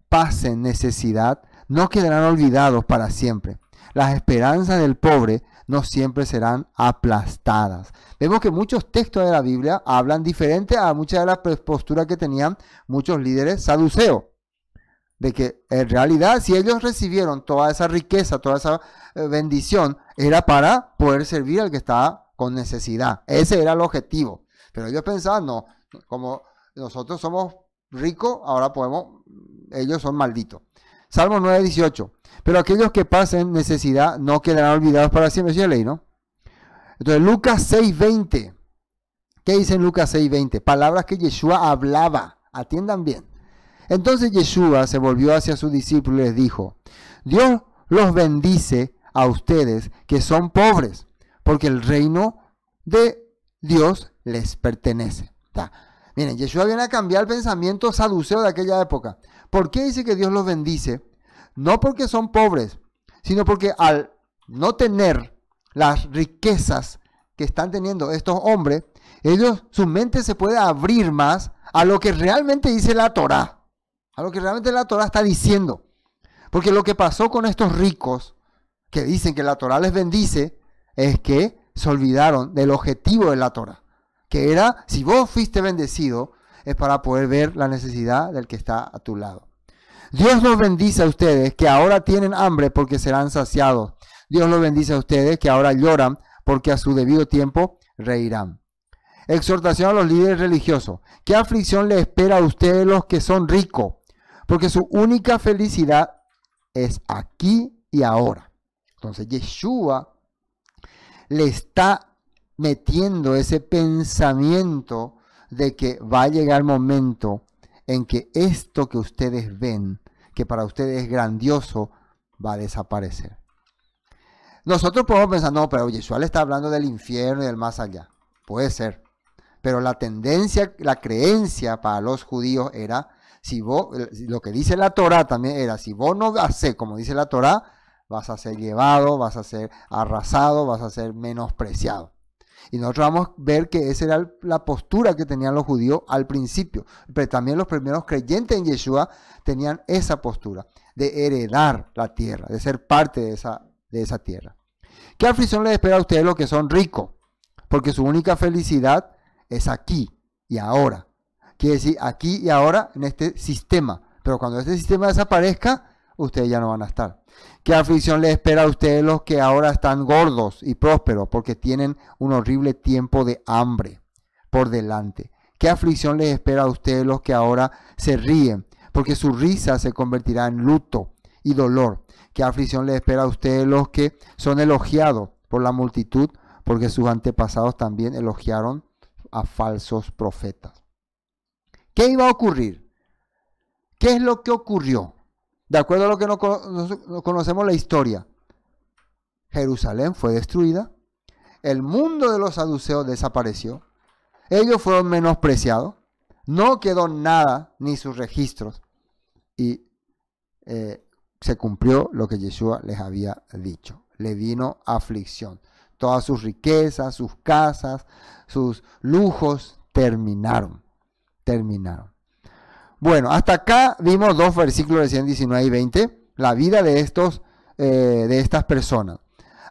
pasen necesidad no quedarán olvidados para siempre. Las esperanzas del pobre no siempre serán aplastadas. Vemos que muchos textos de la Biblia hablan diferente a muchas de las posturas que tenían muchos líderes saduceos. De que en realidad si ellos recibieron toda esa riqueza, toda esa bendición, era para poder servir al que estaba con necesidad. Ese era el objetivo. Pero ellos pensaban, no, como nosotros somos ricos, ahora ellos son malditos. Salmo 9, 18. Pero aquellos que pasen necesidad no quedarán olvidados para siempre. Eso leí, ¿no? Entonces, Lucas 6, 20. ¿Qué dice en Lucas 6, 20? Palabras que Yeshua hablaba. Atiendan bien. Entonces Yeshua se volvió hacia sus discípulos y les dijo: Dios los bendice a ustedes que son pobres, porque el reino de Dios les pertenece. Miren, Yeshua viene a cambiar el pensamiento saduceo de aquella época. ¿Por qué dice que Dios los bendice? No porque son pobres, sino porque al no tener las riquezas que están teniendo estos hombres, su mente se puede abrir más a lo que realmente dice la Torá. A lo que realmente la Torá está diciendo. Porque lo que pasó con estos ricos, que dicen que la Torá les bendice, es que se olvidaron del objetivo de la Torá. Que era, si vos fuiste bendecido, es para poder ver la necesidad del que está a tu lado. Dios los bendice a ustedes que ahora tienen hambre porque serán saciados. Dios los bendice a ustedes que ahora lloran porque a su debido tiempo reirán. Exhortación a los líderes religiosos. ¿Qué aflicción le espera a ustedes los que son ricos? Porque su única felicidad es aquí y ahora. Entonces Yeshua le está metiendo ese pensamiento de que va a llegar el momento en que esto que ustedes ven, que para ustedes es grandioso, va a desaparecer. Nosotros podemos pensar, no, pero Yeshua le está hablando del infierno y del más allá. Puede ser. Pero la tendencia, la creencia para los judíos era, si vos, lo que dice la Torá también era, si vos no haces como dice la Torá, vas a ser llevado, vas a ser arrasado, vas a ser menospreciado. Y nosotros vamos a ver que esa era la postura que tenían los judíos al principio. Pero también los primeros creyentes en Yeshua tenían esa postura de heredar la tierra, de ser parte de esa tierra. ¿Qué aflicción les espera a ustedes los que son ricos? Porque su única felicidad es aquí y ahora. Quiere decir aquí y ahora en este sistema. Pero cuando este sistema desaparezca, ustedes ya no van a estar. ¿Qué aflicción les espera a ustedes los que ahora están gordos y prósperos? Porque tienen un horrible tiempo de hambre por delante. ¿Qué aflicción les espera a ustedes los que ahora se ríen? Porque su risa se convertirá en luto y dolor. ¿Qué aflicción les espera a ustedes los que son elogiados por la multitud? Porque sus antepasados también elogiaron a falsos profetas. ¿Qué iba a ocurrir? ¿Qué es lo que ocurrió? De acuerdo a lo que no conocemos la historia, Jerusalén fue destruida, el mundo de los saduceos desapareció, ellos fueron menospreciados, no quedó nada, ni sus registros, y se cumplió lo que Yeshua les había dicho. Le vino aflicción. Todas sus riquezas, sus casas, sus lujos terminaron. Bueno, hasta acá vimos dos versículos de 19 y 20, la vida de estas personas.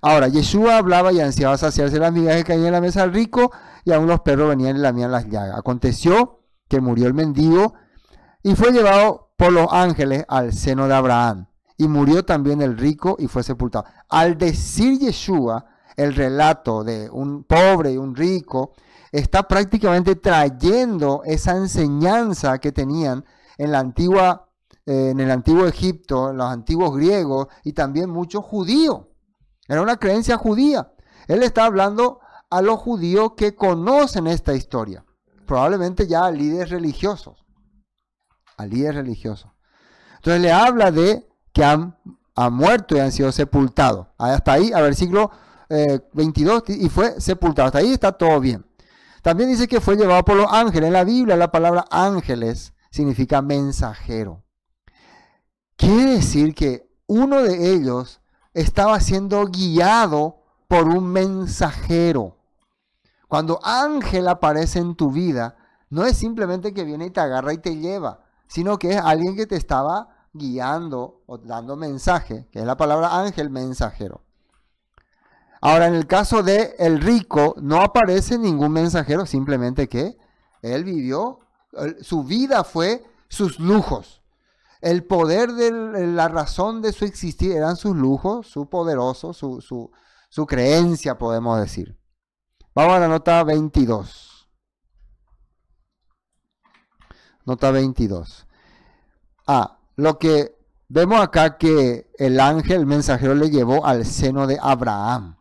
Ahora, Yeshua hablaba y ansiaba saciarse las migajas que caían en la mesa del rico, y aún los perros venían y lamían las llagas. Aconteció que murió el mendigo y fue llevado por los ángeles al seno de Abraham. Y murió también el rico y fue sepultado. Al decir Yeshua el relato de un pobre y un rico, está prácticamente trayendo esa enseñanza que tenían en el antiguo Egipto, en los antiguos griegos y también muchos judíos. Era una creencia judía. Él está hablando a los judíos que conocen esta historia. Probablemente ya a líderes religiosos. Entonces le habla de que han muerto y han sido sepultados. Hasta ahí, a versículo 22, y fue sepultado. Hasta ahí está todo bien. También dice que fue llevado por los ángeles. En la Biblia la palabra ángeles significa mensajero. Quiere decir que uno de ellos estaba siendo guiado por un mensajero. Cuando ángel aparece en tu vida, no es simplemente que viene y te agarra y te lleva, sino que es alguien que te estaba guiando o dando mensaje, que es la palabra ángel mensajero. Ahora, en el caso de el rico, no aparece ningún mensajero, simplemente que él vivió, su vida fue sus lujos. El poder de la razón de su existir eran sus lujos, su poderoso, su creencia, podemos decir. Vamos a la nota 22. Nota 22. Lo que vemos acá que el ángel, el mensajero, le llevó al seno de Abraham.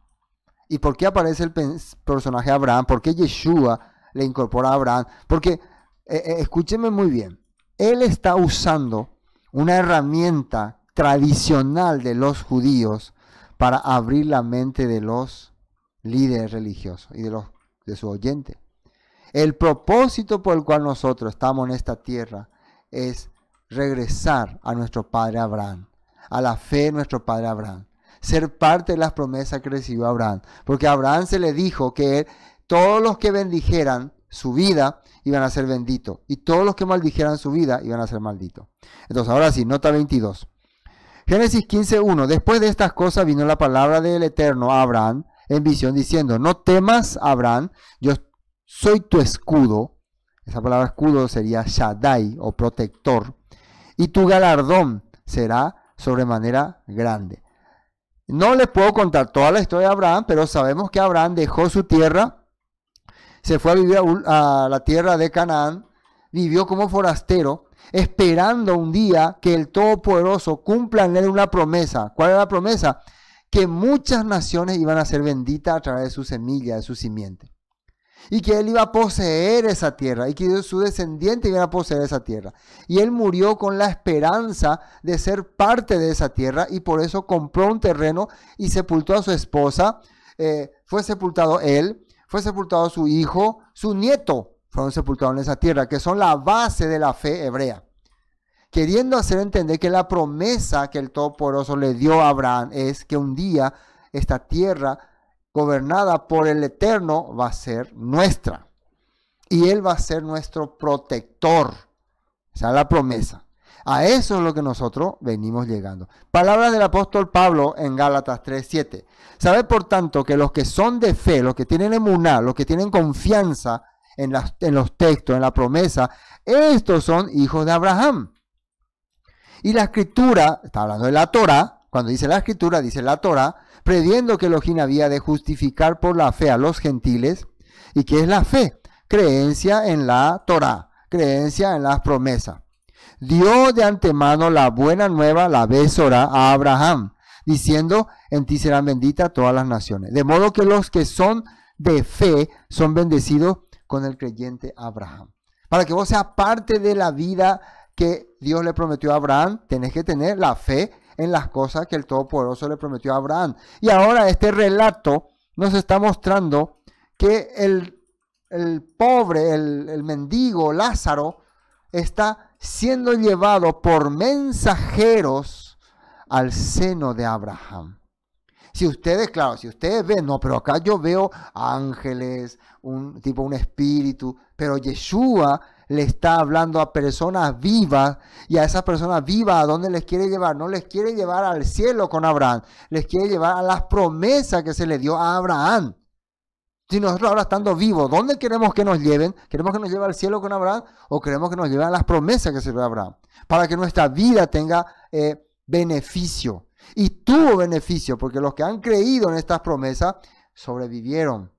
¿Y por qué aparece el personaje Abraham? ¿Por qué Yeshua le incorpora a Abraham? Porque, escúcheme muy bien, él está usando una herramienta tradicional de los judíos para abrir la mente de los líderes religiosos y de su oyente. El propósito por el cual nosotros estamos en esta tierra es regresar a nuestro padre Abraham, a la fe de nuestro padre Abraham, ser parte de las promesas que recibió Abraham, porque a Abraham se le dijo que todos los que bendijeran su vida iban a ser benditos, y todos los que maldijeran su vida iban a ser malditos. Entonces, ahora sí, nota 22. Génesis 15:1. Después de estas cosas vino la palabra del Eterno a Abraham en visión diciendo: no temas, Abraham, yo soy tu escudo. Esa palabra escudo sería Shaddai o protector, y tu galardón será sobremanera grande. No les puedo contar toda la historia de Abraham, pero sabemos que Abraham dejó su tierra, se fue a vivir a la tierra de Canaán, vivió como forastero, esperando un día que el Todopoderoso cumpla en él una promesa. ¿Cuál era la promesa? Que muchas naciones iban a ser benditas a través de su semilla, de su simiente. Y que él iba a poseer esa tierra, y que su descendiente iba a poseer esa tierra. Y él murió con la esperanza de ser parte de esa tierra, y por eso compró un terreno y sepultó a su esposa. Fue sepultado él, fue sepultado su hijo, su nieto fueron sepultados en esa tierra, que son la base de la fe hebrea. Queriendo hacer entender que la promesa que el Todopoderoso le dio a Abraham es que un día esta tierra gobernada por el Eterno va a ser nuestra. Y Él va a ser nuestro protector. Esa es la promesa. A eso es lo que nosotros venimos llegando. Palabras del apóstol Pablo en Gálatas 3:7. Sabe por tanto que los que son de fe, los que tienen emuná, los que tienen confianza en los textos, en la promesa, estos son hijos de Abraham. Y la escritura, está hablando de la Torá, cuando dice la escritura, dice la Torá, previendo que Elohim había de justificar por la fe a los gentiles. ¿Y qué es la fe? Creencia en la Torá, creencia en las promesas. Dio de antemano la buena nueva, la Besorá, a Abraham, diciendo: en ti serán benditas todas las naciones. De modo que los que son de fe son bendecidos con el creyente Abraham. Para que vos seas parte de la vida que Dios le prometió a Abraham, tenés que tener la fe en las cosas que el Todopoderoso le prometió a Abraham. Y ahora este relato nos está mostrando que el pobre, el mendigo Lázaro, está siendo llevado por mensajeros al seno de Abraham. Si ustedes, claro, si ustedes ven, no, pero acá yo veo ángeles, un espíritu, pero Yeshua le está hablando a personas vivas, y a esas personas vivas, ¿a dónde les quiere llevar? No les quiere llevar al cielo con Abraham, les quiere llevar a las promesas que se le dio a Abraham. Si nosotros ahora estando vivos, ¿dónde queremos que nos lleven? ¿Queremos que nos lleve al cielo con Abraham? ¿O queremos que nos lleven a las promesas que se le dio a Abraham? Para que nuestra vida tenga beneficio. Y tuvo beneficio, porque los que han creído en estas promesas sobrevivieron.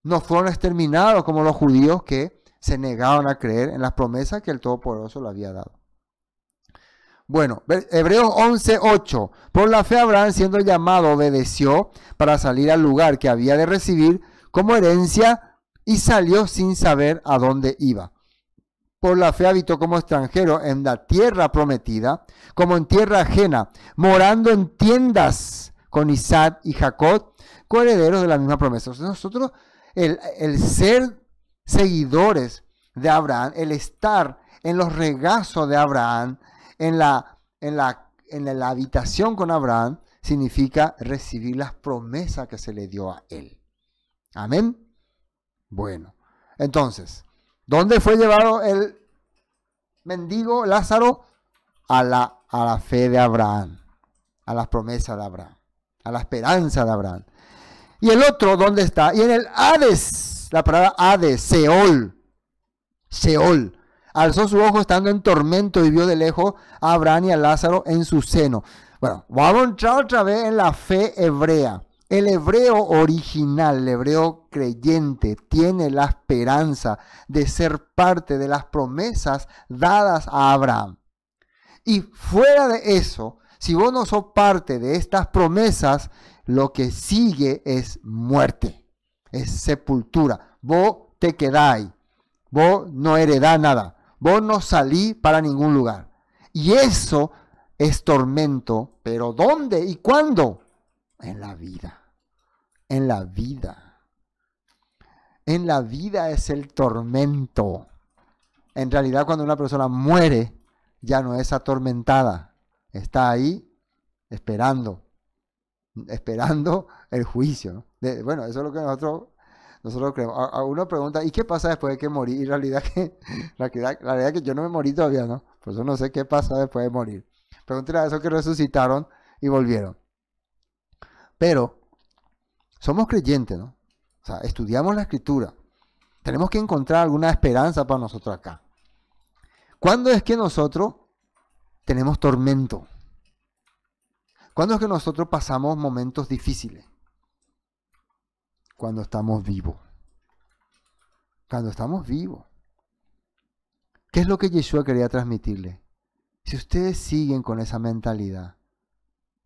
No fueron exterminados como los judíos que se negaron a creer en las promesas que el Todopoderoso le había dado. Bueno, Hebreos 11:8. Por la fe Abraham, siendo llamado, obedeció para salir al lugar que había de recibir como herencia, y salió sin saber a dónde iba. Por la fe habitó como extranjero en la tierra prometida, como en tierra ajena, morando en tiendas con Isaac y Jacob, coherederos de la misma promesa. Entonces nosotros, el ser seguidores de Abraham, el estar en los regazos de Abraham, en la habitación con Abraham, significa recibir las promesas que se le dio a él. Amén. Bueno, entonces, ¿Dónde fue llevado el mendigo Lázaro? A la fe de Abraham, a las promesas de Abraham, a la esperanza de Abraham. Y el otro, ¿dónde está? Y en el Hades, la palabra Hades, Seol. Seol. Alzó su ojo estando en tormento y vio de lejos a Abraham y a Lázaro en su seno. Bueno, vamos a entrar otra vez en la fe hebrea. El hebreo original, el hebreo creyente, tiene la esperanza de ser parte de las promesas dadas a Abraham. Y fuera de eso, si vos no sos parte de estas promesas, lo que sigue es muerte, es sepultura. Vos te quedáis, vos no heredás nada, vos no salís para ningún lugar. Y eso es tormento, pero ¿dónde y cuándo? En la vida, en la vida. En la vida es el tormento. En realidad, cuando una persona muere, ya no es atormentada, está ahí esperando el juicio, ¿no? Bueno, eso es lo que nosotros creemos. A uno pregunta, ¿y qué pasa después de que morí? Y la realidad es que yo no me morí todavía, ¿no? Por eso no sé qué pasa después de morir. Pregúntale a esos que resucitaron y volvieron. Pero somos creyentes, ¿no? O sea, estudiamos la Escritura. Tenemos que encontrar alguna esperanza para nosotros acá. ¿Cuándo es que nosotros tenemos tormento? ¿Cuándo es que nosotros pasamos momentos difíciles? Cuando estamos vivos. Cuando estamos vivos. ¿Qué es lo que Yeshua quería transmitirle? Si ustedes siguen con esa mentalidad,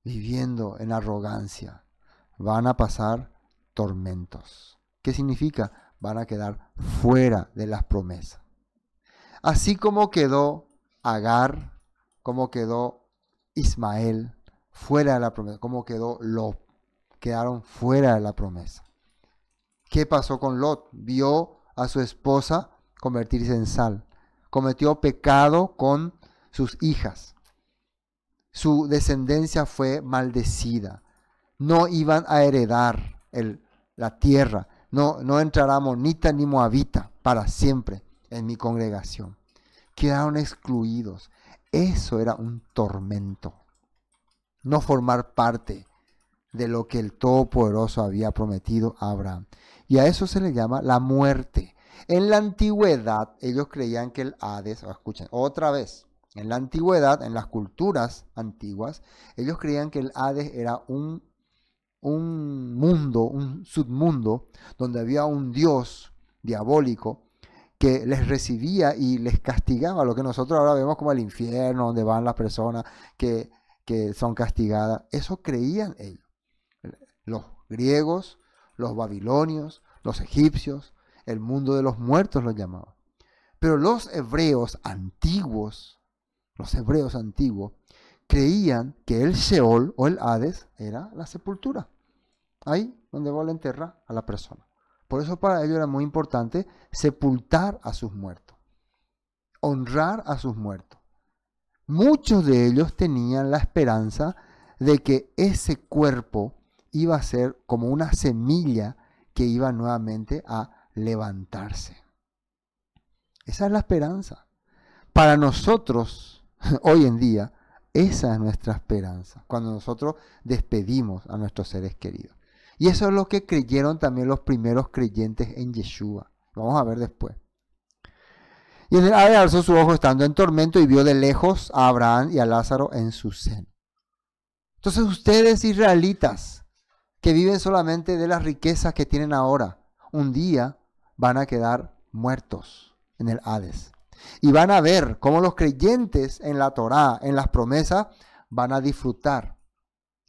viviendo en arrogancia, van a pasar tormentos. ¿Qué significa? Van a quedar fuera de las promesas. Así como quedó Agar, como quedó Ismael fuera de la promesa, como quedó Lot, quedaron fuera de la promesa. ¿Qué pasó con Lot? Vio a su esposa convertirse en sal, cometió pecado con sus hijas, su descendencia fue maldecida, no iban a heredar la tierra, no entrará amonita ni moabita para siempre en mi congregación. Quedaron excluidos. Eso era un tormento. No formar parte de lo que el Todopoderoso había prometido a Abraham. Y a eso se le llama la muerte. En la antigüedad, ellos creían que el Hades, escuchen, otra vez, en la antigüedad, en las culturas antiguas, ellos creían que el Hades era un mundo, un submundo, donde había un dios diabólico que les recibía y les castigaba, lo que nosotros ahora vemos como el infierno, donde van las personas que son castigadas. Eso creían ellos. Los griegos, los babilonios, los egipcios, el mundo de los muertos lo llamaban. Pero los hebreos antiguos, creían que el Sheol o el Hades era la sepultura. Ahí donde va a enterrar a la persona. Por eso para ellos era muy importante sepultar a sus muertos, honrar a sus muertos. Muchos de ellos tenían la esperanza de que ese cuerpo iba a ser como una semilla que iba nuevamente a levantarse. Esa es la esperanza. Para nosotros, hoy en día, esa es nuestra esperanza, cuando nosotros despedimos a nuestros seres queridos. Y eso es lo que creyeron también los primeros creyentes en Yeshua. Vamos a ver después. Y en el Hades alzó su ojo estando en tormento y vio de lejos a Abraham y a Lázaro en su seno. Entonces ustedes israelitas que viven solamente de las riquezas que tienen ahora, un día van a quedar muertos en el Hades. Y van a ver cómo los creyentes en la Torá, en las promesas, van a disfrutar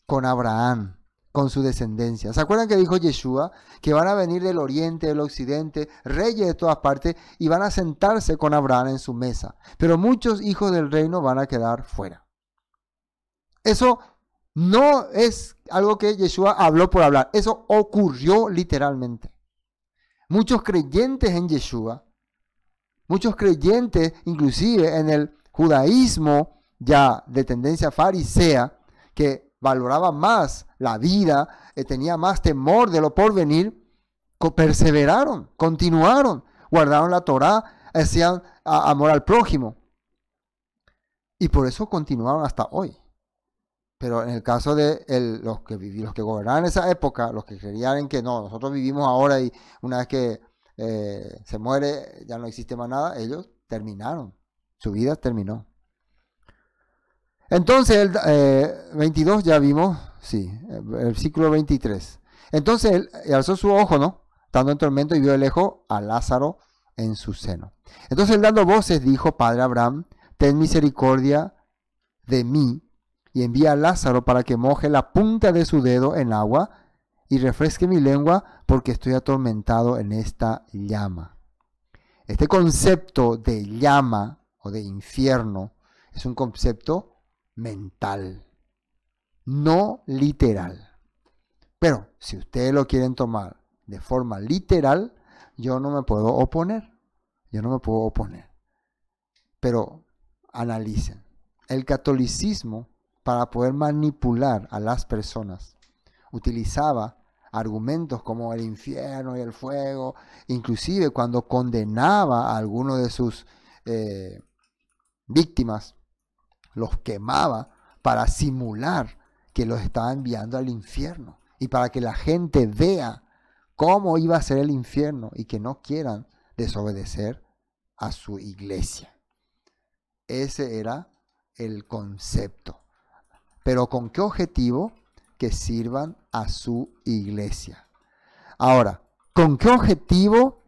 con Abraham, con su descendencia. ¿Se acuerdan que dijo Yeshua? Que van a venir del oriente, del occidente, reyes de todas partes, y van a sentarse con Abraham en su mesa. Pero muchos hijos del reino van a quedar fuera. Eso no es algo que Yeshua habló por hablar. Eso ocurrió literalmente. Muchos creyentes en Yeshua, muchos creyentes inclusive en el judaísmo ya de tendencia farisea, que valoraba más la vida, tenía más temor de lo porvenir, perseveraron, continuaron, guardaron la Torá, hacían amor al prójimo. Y por eso continuaron hasta hoy. Pero en el caso de los que gobernaban en esa época, los que creían en que no, nosotros vivimos ahora y una vez que se muere ya no existe más nada, ellos terminaron. Su vida terminó. Entonces, el 22 ya vimos, sí, el versículo 23. Entonces él alzó su ojo, ¿no? Estando en tormento, y vio de lejos a Lázaro en su seno. Entonces él, dando voces, dijo: Padre Abraham, ten misericordia de mí, y envía a Lázaro para que moje la punta de su dedo en agua y refresque mi lengua, porque estoy atormentado en esta llama. Este concepto de llama o de infierno es un concepto mental, no literal. Pero si ustedes lo quieren tomar de forma literal, yo no me puedo oponer. Pero analicen. El catolicismo, para poder manipular a las personas, utilizaba argumentos como el infierno y el fuego. Inclusive cuando condenaba a alguno de sus víctimas, los quemaba para simular que los estaba enviando al infierno y para que la gente vea cómo iba a ser el infierno y que no quieran desobedecer a su iglesia. Ese era el concepto. Pero ¿con qué objetivo? Que sirvan a su iglesia. Ahora, ¿con qué objetivo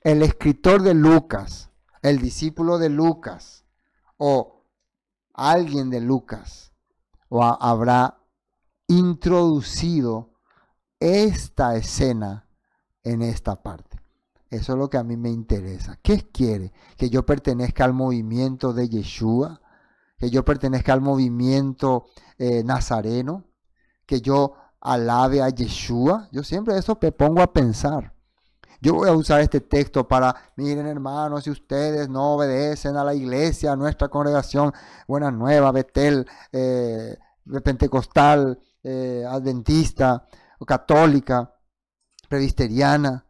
el escritor de Lucas, el discípulo de Lucas, o alguien de Lucas, habrá introducido esta escena en esta parte? Eso es lo que a mí me interesa. ¿Qué quiere? ¿Que yo pertenezca al movimiento de Yeshua? ¿Que yo pertenezca al movimiento nazareno? ¿Que yo alabe a Yeshua? Yo siempre eso me pongo a pensar. Yo voy a usar este texto para, miren hermanos, si ustedes no obedecen a la iglesia, a nuestra congregación Buena Nueva, Betel, Pentecostal, Adventista, católica, presbiteriana,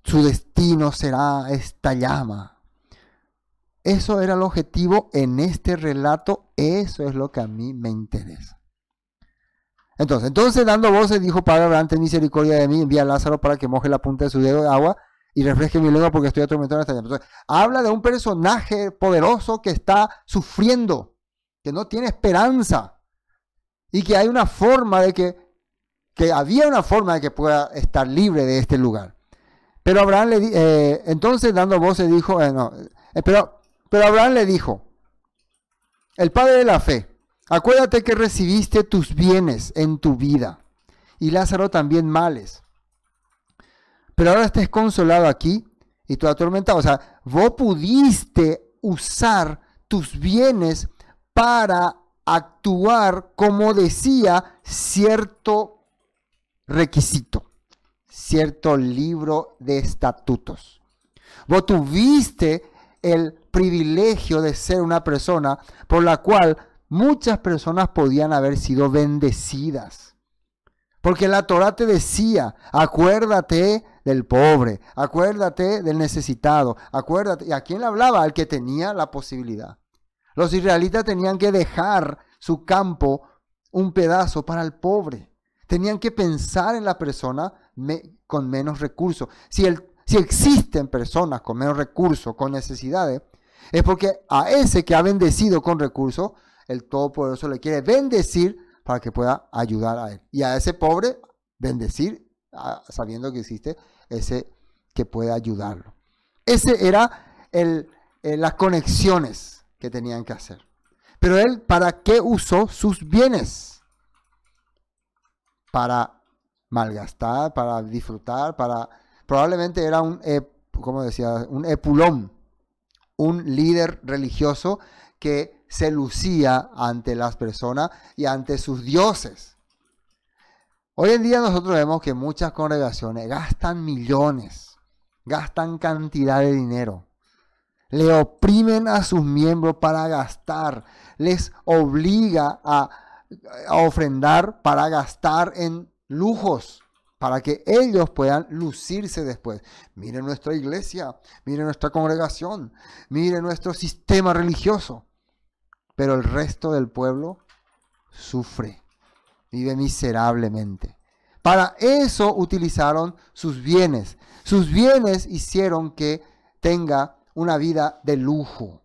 su destino será esta llama. Eso era el objetivo en este relato. Eso es lo que a mí me interesa. Entonces dando voces, dijo: Padre Abraham, ten misericordia de mí, envía a Lázaro para que moje la punta de su dedo de agua y refresque mi lengua, porque estoy atormentado en esta llama. Entonces, habla de un personaje poderoso que está sufriendo, que no tiene esperanza, y que hay una forma de que había una forma de que pueda estar libre de este lugar. Pero Abraham entonces dando voces dijo, pero Abraham le dijo, el padre de la fe: acuérdate que recibiste tus bienes en tu vida, y Lázaro también males. Pero ahora estés consolado aquí y tú atormentado. O sea, vos pudiste usar tus bienes para actuar como decía cierto requisito, cierto libro de estatutos. Vos tuviste el privilegio de ser una persona por la cual muchas personas podían haber sido bendecidas. Porque la Torá te decía: acuérdate del pobre, acuérdate del necesitado, acuérdate. ¿Y a quién le hablaba? Al que tenía la posibilidad. Los israelitas tenían que dejar su campo, un pedazo, para el pobre. Tenían que pensar en la persona con menos recursos. Si existen personas con menos recursos, con necesidades, es porque a ese que ha bendecido con recursos, el Todopoderoso le quiere bendecir para que pueda ayudar a él. Y a ese pobre, bendecir sabiendo que existe ese que puede ayudarlo. Ese era las conexiones que tenían que hacer. Pero él, ¿para qué usó sus bienes? Para malgastar, para disfrutar, probablemente era un epulón, un líder religioso que se lucía ante las personas y ante sus dioses. Hoy en día nosotros vemos que muchas congregaciones gastan millones, gastan cantidad de dinero, le oprimen a sus miembros para gastar, les obliga a ofrendar para gastar en lujos, para que ellos puedan lucirse después. Miren nuestra iglesia, miren nuestra congregación, miren nuestro sistema religioso. Pero el resto del pueblo sufre, vive miserablemente. Para eso utilizaron sus bienes. Sus bienes hicieron que tenga una vida de lujo.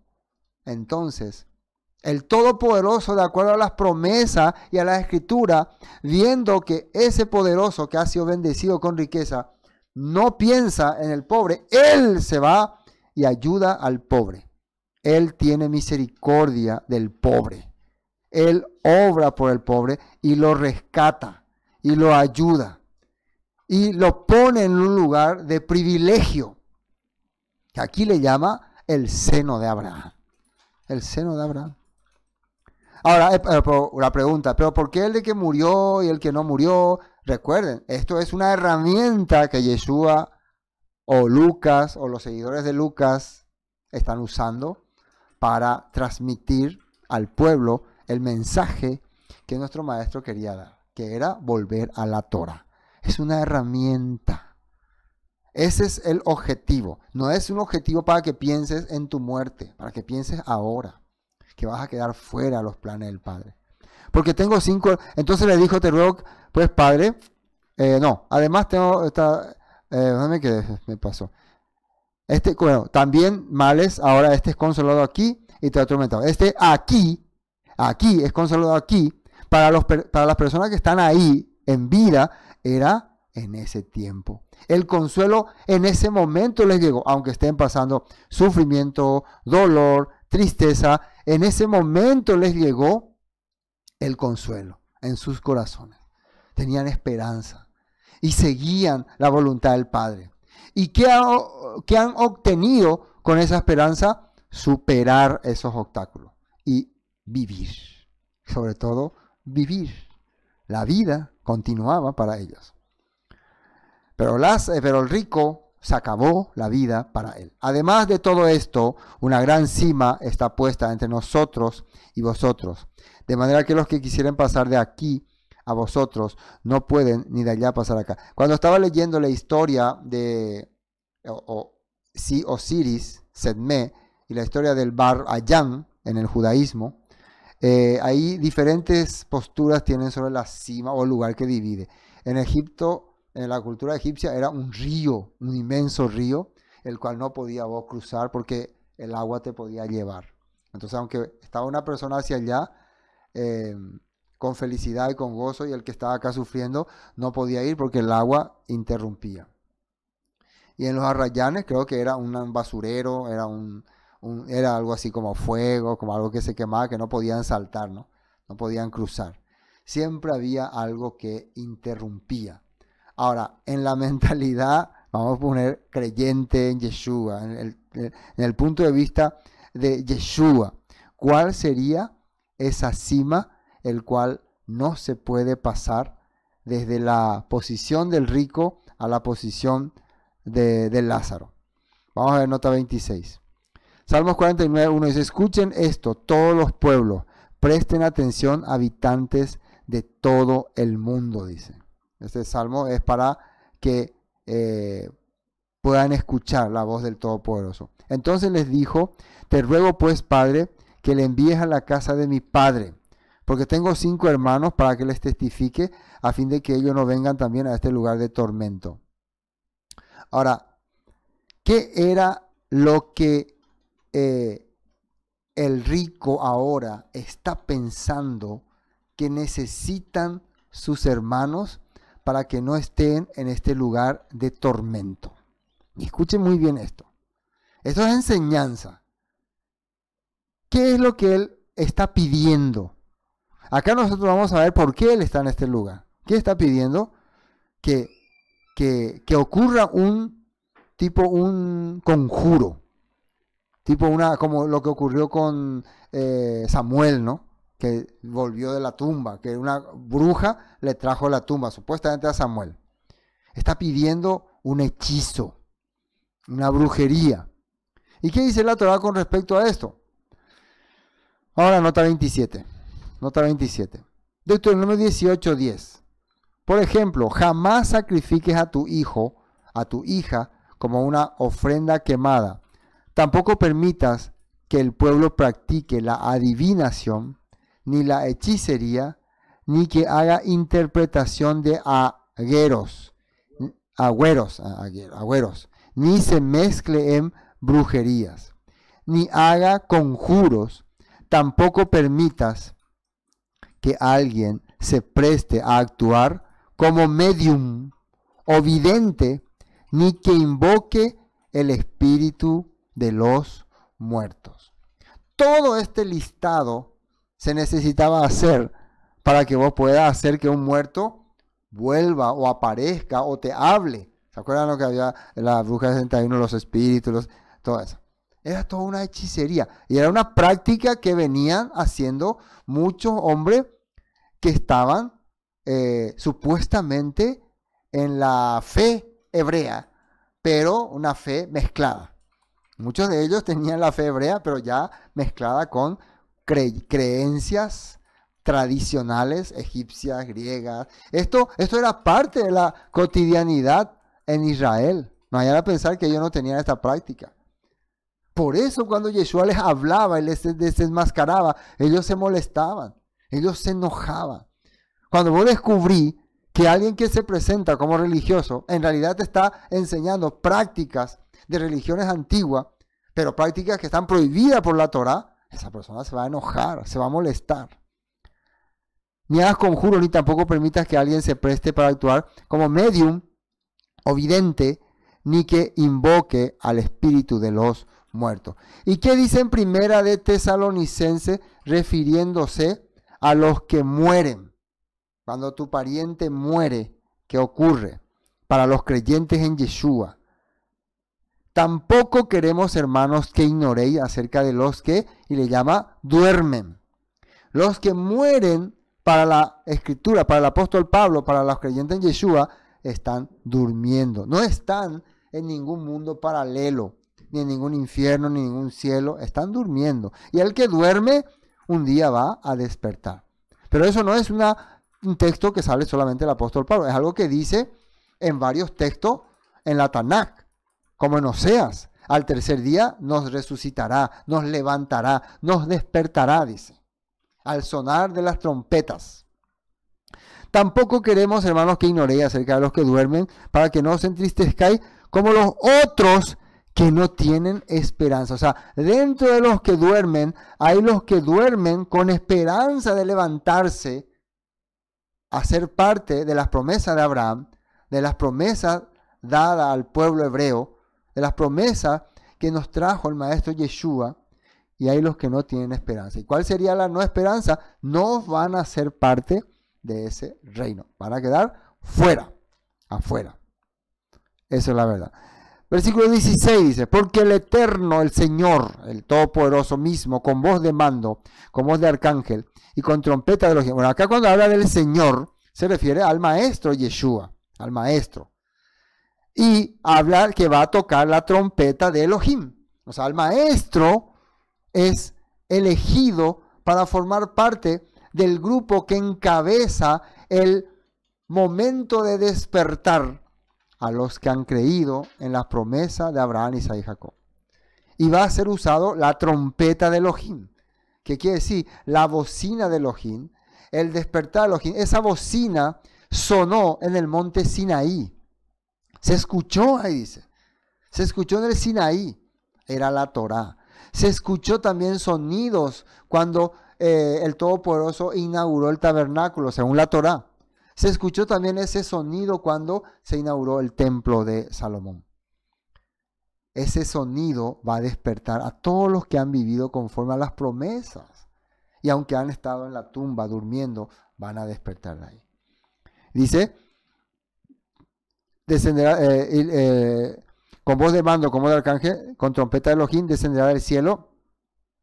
Entonces, el Todopoderoso, de acuerdo a las promesas y a la Escritura, viendo que ese poderoso que ha sido bendecido con riqueza, no piensa en el pobre, Él se va y ayuda al pobre. Él tiene misericordia del pobre. Él obra por el pobre y lo rescata y lo ayuda. Y lo pone en un lugar de privilegio, que aquí le llama el seno de Abraham. El seno de Abraham. Ahora, la pregunta, ¿pero por qué el de que murió y el que no murió? Recuerden, esto es una herramienta que Yeshua o Lucas o los seguidores de Lucas están usando para transmitir al pueblo el mensaje que nuestro maestro quería dar, que era volver a la Torah. Es una herramienta. Ese es el objetivo. No es un objetivo para que pienses en tu muerte, para que pienses ahora, que vas a quedar fuera de los planes del Padre. Porque tengo 5, entonces le dijo, te ruego, pues Padre, no, además tengo esta, déjame que me pasó. Bueno, también males, ahora este es consolado aquí y te atormentado. Este aquí es consolado aquí, para las personas que están ahí en vida, era en ese tiempo. El consuelo en ese momento les llegó, aunque estén pasando sufrimiento, dolor, tristeza, en ese momento les llegó el consuelo en sus corazones. Tenían esperanza y seguían la voluntad del Padre. ¿Y qué han obtenido con esa esperanza? Superar esos obstáculos y vivir. Sobre todo, vivir. La vida continuaba para ellos. Pero el rico se acabó la vida para él. Además de todo esto, una gran cima está puesta entre nosotros y vosotros. De manera que los que quisieran pasar de aquí a vosotros no pueden ni de allá pasar acá. Cuando estaba leyendo la historia de Osiris, Sedme, y la historia del Bar Ayán en el judaísmo, ahí diferentes posturas tienen sobre la cima o el lugar que divide. En Egipto, en la cultura egipcia, era un río, un inmenso río, el cual no podía vos cruzar porque el agua te podía llevar. Entonces, aunque estaba una persona hacia allá, con felicidad y con gozo, y el que estaba acá sufriendo no podía ir porque el agua interrumpía. Y en los arrayanes creo que era un basurero, era algo así como fuego, como algo que se quemaba, que no podían saltar, ¿no? No podían cruzar. Siempre había algo que interrumpía. Ahora, en la mentalidad, vamos a poner creyente en Yeshua, en el punto de vista de Yeshua, ¿cuál sería esa cima el cual no se puede pasar desde la posición del rico a la posición de Lázaro? Vamos a ver nota 26. Salmos 49:1 dice, escuchen esto, todos los pueblos, presten atención, habitantes de todo el mundo, dice. Este salmo es para que puedan escuchar la voz del Todopoderoso. Entonces les dijo, te ruego pues, Padre, que le envíes a la casa de mi padre, porque tengo 5 hermanos para que les testifique, a fin de que ellos no vengan también a este lugar de tormento. Ahora, ¿qué era lo que el rico ahora está pensando que necesitan sus hermanos para que no estén en este lugar de tormento? Y escuchen muy bien esto. Esto es enseñanza. ¿Qué es lo que él está pidiendo? Acá nosotros vamos a ver por qué él está en este lugar. ¿Qué está pidiendo? Que ocurra un conjuro. Como lo que ocurrió con Samuel, ¿no? Que volvió de la tumba, que una bruja le trajo la tumba, supuestamente a Samuel. Está pidiendo un hechizo, una brujería. ¿Y qué dice la Torah con respecto a esto? Ahora nota 27. Nota 27. Deuteronomio 18:10. Por ejemplo, jamás sacrifiques a tu hijo, a tu hija, como una ofrenda quemada. Tampoco permitas que el pueblo practique la adivinación, ni la hechicería, ni que haga interpretación de agüeros, ni se mezcle en brujerías, ni haga conjuros. Tampoco permitas que alguien se preste a actuar como medium o vidente, ni que invoque el espíritu de los muertos. Todo este listado se necesitaba hacer para que vos puedas hacer que un muerto vuelva o aparezca o te hable. ¿Se acuerdan lo que había en la bruja de 61, los espíritus, todo eso? Era toda una hechicería y era una práctica que venían haciendo muchos hombres que estaban supuestamente en la fe hebrea, pero una fe mezclada. Muchos de ellos tenían la fe hebrea, pero ya mezclada con creencias tradicionales egipcias, griegas. Esto era parte de la cotidianidad en Israel. No vayan a pensar que ellos no tenían esta práctica. Por eso cuando Yeshua les hablaba y les desenmascaraba, ellos se molestaban, ellos se enojaban. Cuando vos descubrí que alguien que se presenta como religioso en realidad te está enseñando prácticas de religiones antiguas, pero prácticas que están prohibidas por la Torá, esa persona se va a enojar, se va a molestar. Ni hagas conjuros, ni tampoco permitas que alguien se preste para actuar como medium o vidente, ni que invoque al espíritu de los muertos. ¿Y qué dice en Primera de Tesalonicenses refiriéndose a los que mueren? Cuando tu pariente muere, ¿qué ocurre? Para los creyentes en Yeshua. Tampoco queremos, hermanos, que ignoréis acerca de los que, y le llama, duermen. Los que mueren para la Escritura, para el apóstol Pablo, para los creyentes en Yeshua, están durmiendo. No están en ningún mundo paralelo, ni en ningún infierno, ni en ningún cielo. Están durmiendo. Y el que duerme, un día va a despertar. Pero eso no es un texto que sale solamente del apóstol Pablo. Es algo que dice en varios textos en la Tanakh, como en Oseas. Al tercer día nos resucitará, nos levantará, nos despertará, dice, al sonar de las trompetas. Tampoco queremos, hermanos, que ignoréis acerca de los que duermen, para que no os entristezcáis como los otros que no tienen esperanza. O sea, dentro de los que duermen, hay los que duermen con esperanza de levantarse a ser parte de las promesas de Abraham, de las promesas dadas al pueblo hebreo, de las promesas que nos trajo el maestro Yeshua, y hay los que no tienen esperanza. ¿Y cuál sería la no esperanza? No van a ser parte de ese reino. Van a quedar fuera, afuera. Esa es la verdad. Versículo 16 dice, porque el Eterno, el Señor, el Todopoderoso mismo, con voz de mando, con voz de arcángel y con trompeta de Elohim. Bueno, acá cuando habla del Señor, se refiere al maestro Yeshua, al maestro. Y habla que va a tocar la trompeta de Elohim. O sea, el maestro es elegido para formar parte del grupo que encabeza el momento de despertar a los que han creído en las promesas de Abraham, Isaac y Jacob. Y va a ser usado la trompeta de Elohim, que quiere decir la bocina de Elohim, el despertar de Elohim. Esa bocina sonó en el monte Sinaí. Se escuchó, ahí dice. Se escuchó en el Sinaí. Era la Torá. Se escuchó también sonidos cuando el Todopoderoso inauguró el tabernáculo, según la Torá. Se escuchó también ese sonido cuando se inauguró el templo de Salomón. Ese sonido va a despertar a todos los que han vivido conforme a las promesas. Y aunque han estado en la tumba durmiendo, van a despertar de ahí. Dice, descenderá, con voz de mando, como de arcángel, con trompeta de Elohim, descenderá del cielo,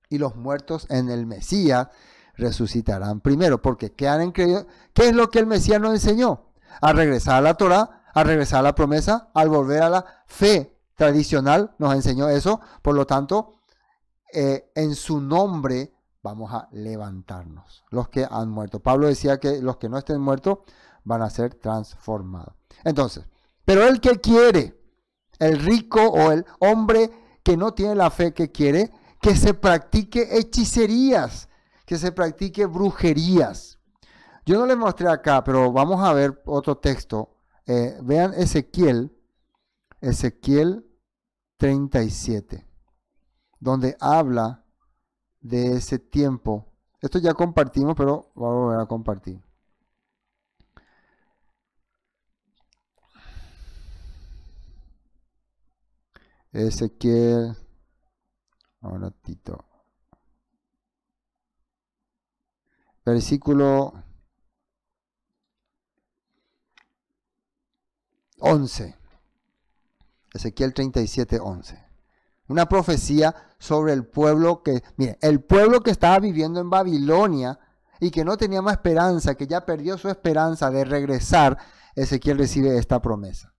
y los muertos en el Mesías resucitarán primero, porque ¿qué han creído? ¿Qué es lo que el Mesías nos enseñó? A regresar a la Torá, a regresar a la promesa, al volver a la fe tradicional, nos enseñó eso. Por lo tanto, en su nombre vamos a levantarnos, los que han muerto. Pablo decía que los que no estén muertos van a ser transformados. Entonces, pero el que quiere, el rico o el hombre que no tiene la fe, que quiere que se practique hechicerías, que se practique brujerías. Yo no les mostré acá, pero vamos a ver otro texto. Vean Ezequiel 37, donde habla de ese tiempo. Esto ya compartimos, pero vamos a volver a compartir. Ezequiel, un ratito. Versículo 11. Ezequiel 37, 11. Una profecía sobre el pueblo que, mire, el pueblo que estaba viviendo en Babilonia y que no tenía más esperanza, que ya perdió su esperanza de regresar. Ezequiel recibe esta promesa.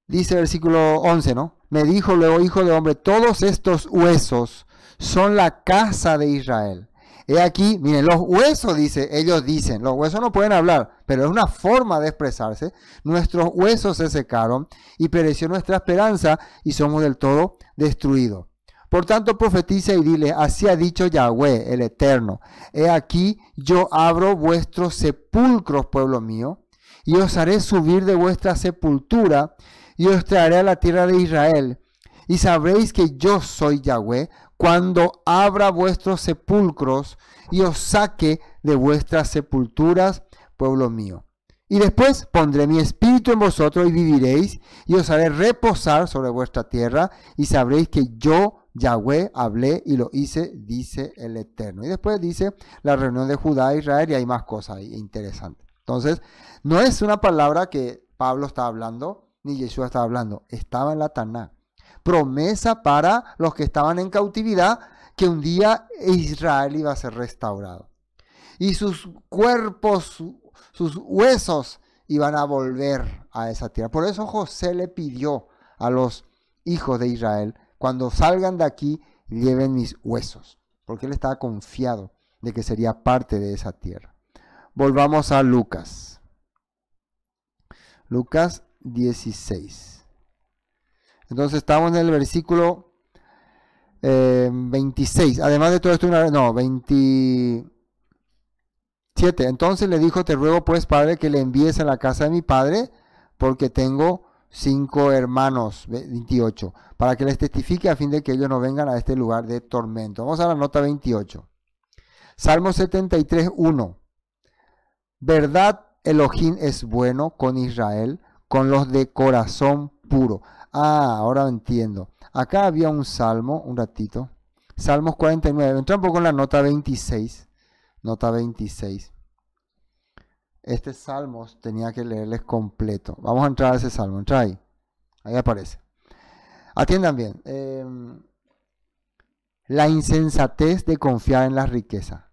Dice versículo 11, ¿no? Me dijo luego, hijo de hombre, todos estos huesos son la casa de Israel. He aquí, miren, los huesos, ellos dicen, los huesos no pueden hablar, pero es una forma de expresarse. Nuestros huesos se secaron y pereció nuestra esperanza y somos del todo destruidos. Por tanto, profetiza y dile, así ha dicho Yahweh, el Eterno. He aquí, yo abro vuestros sepulcros, pueblo mío, y os haré subir de vuestra sepultura y os traeré a la tierra de Israel. Y sabréis que yo soy Yahweh, cuando abra vuestros sepulcros y os saque de vuestras sepulturas, pueblo mío. Y después pondré mi espíritu en vosotros y viviréis, y os haré reposar sobre vuestra tierra, y sabréis que yo, Yahweh, hablé y lo hice, dice el Eterno. Y después dice la reunión de Judá e Israel, y hay más cosas ahí interesantes. Entonces, no es una palabra que Pablo está hablando, ni Yeshua está hablando, estaba en la Taná. Promesa para los que estaban en cautividad, que un día Israel iba a ser restaurado. Y sus cuerpos, sus huesos iban a volver a esa tierra. Por eso José le pidió a los hijos de Israel, cuando salgan de aquí, lleven mis huesos. Porque él estaba confiado de que sería parte de esa tierra. Volvamos a Lucas. Lucas 16. Entonces estamos en el versículo 26. Además de todo esto, 27. Entonces le dijo, te ruego pues, padre, que le envíes a la casa de mi padre, porque tengo 5 hermanos, 28, para que les testifique a fin de que ellos no vengan a este lugar de tormento. Vamos a la nota 28. Salmo 73, 1. Verdad, Elohim es bueno con Israel, con los de corazón puro. Ah, ahora entiendo. Acá había un salmo, un ratito. Salmos 49. Entra un poco en la nota 26. Nota 26. Este salmos tenía que leerles completo. Vamos a entrar a ese salmo. Entra ahí. Ahí aparece. Atiendan bien. La insensatez de confiar en las riquezas.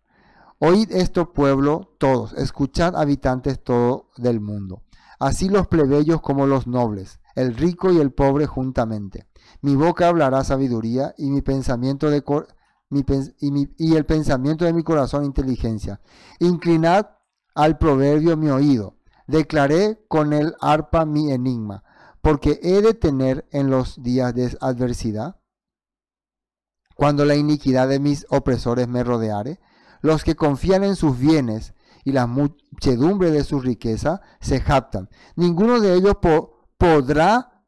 Oíd esto, pueblo, todos. Escuchad, habitantes todo del mundo. Así los plebeyos como los nobles, el rico y el pobre juntamente. Mi boca hablará sabiduría y mi pensamiento el pensamiento de mi corazón inteligencia. Inclinad al proverbio mi oído. Declaré con el arpa mi enigma, porque he de tener en los días de adversidad, cuando la iniquidad de mis opresores me rodeare, los que confían en sus bienes y la muchedumbre de su riqueza se jactan. Ninguno de ellos podrá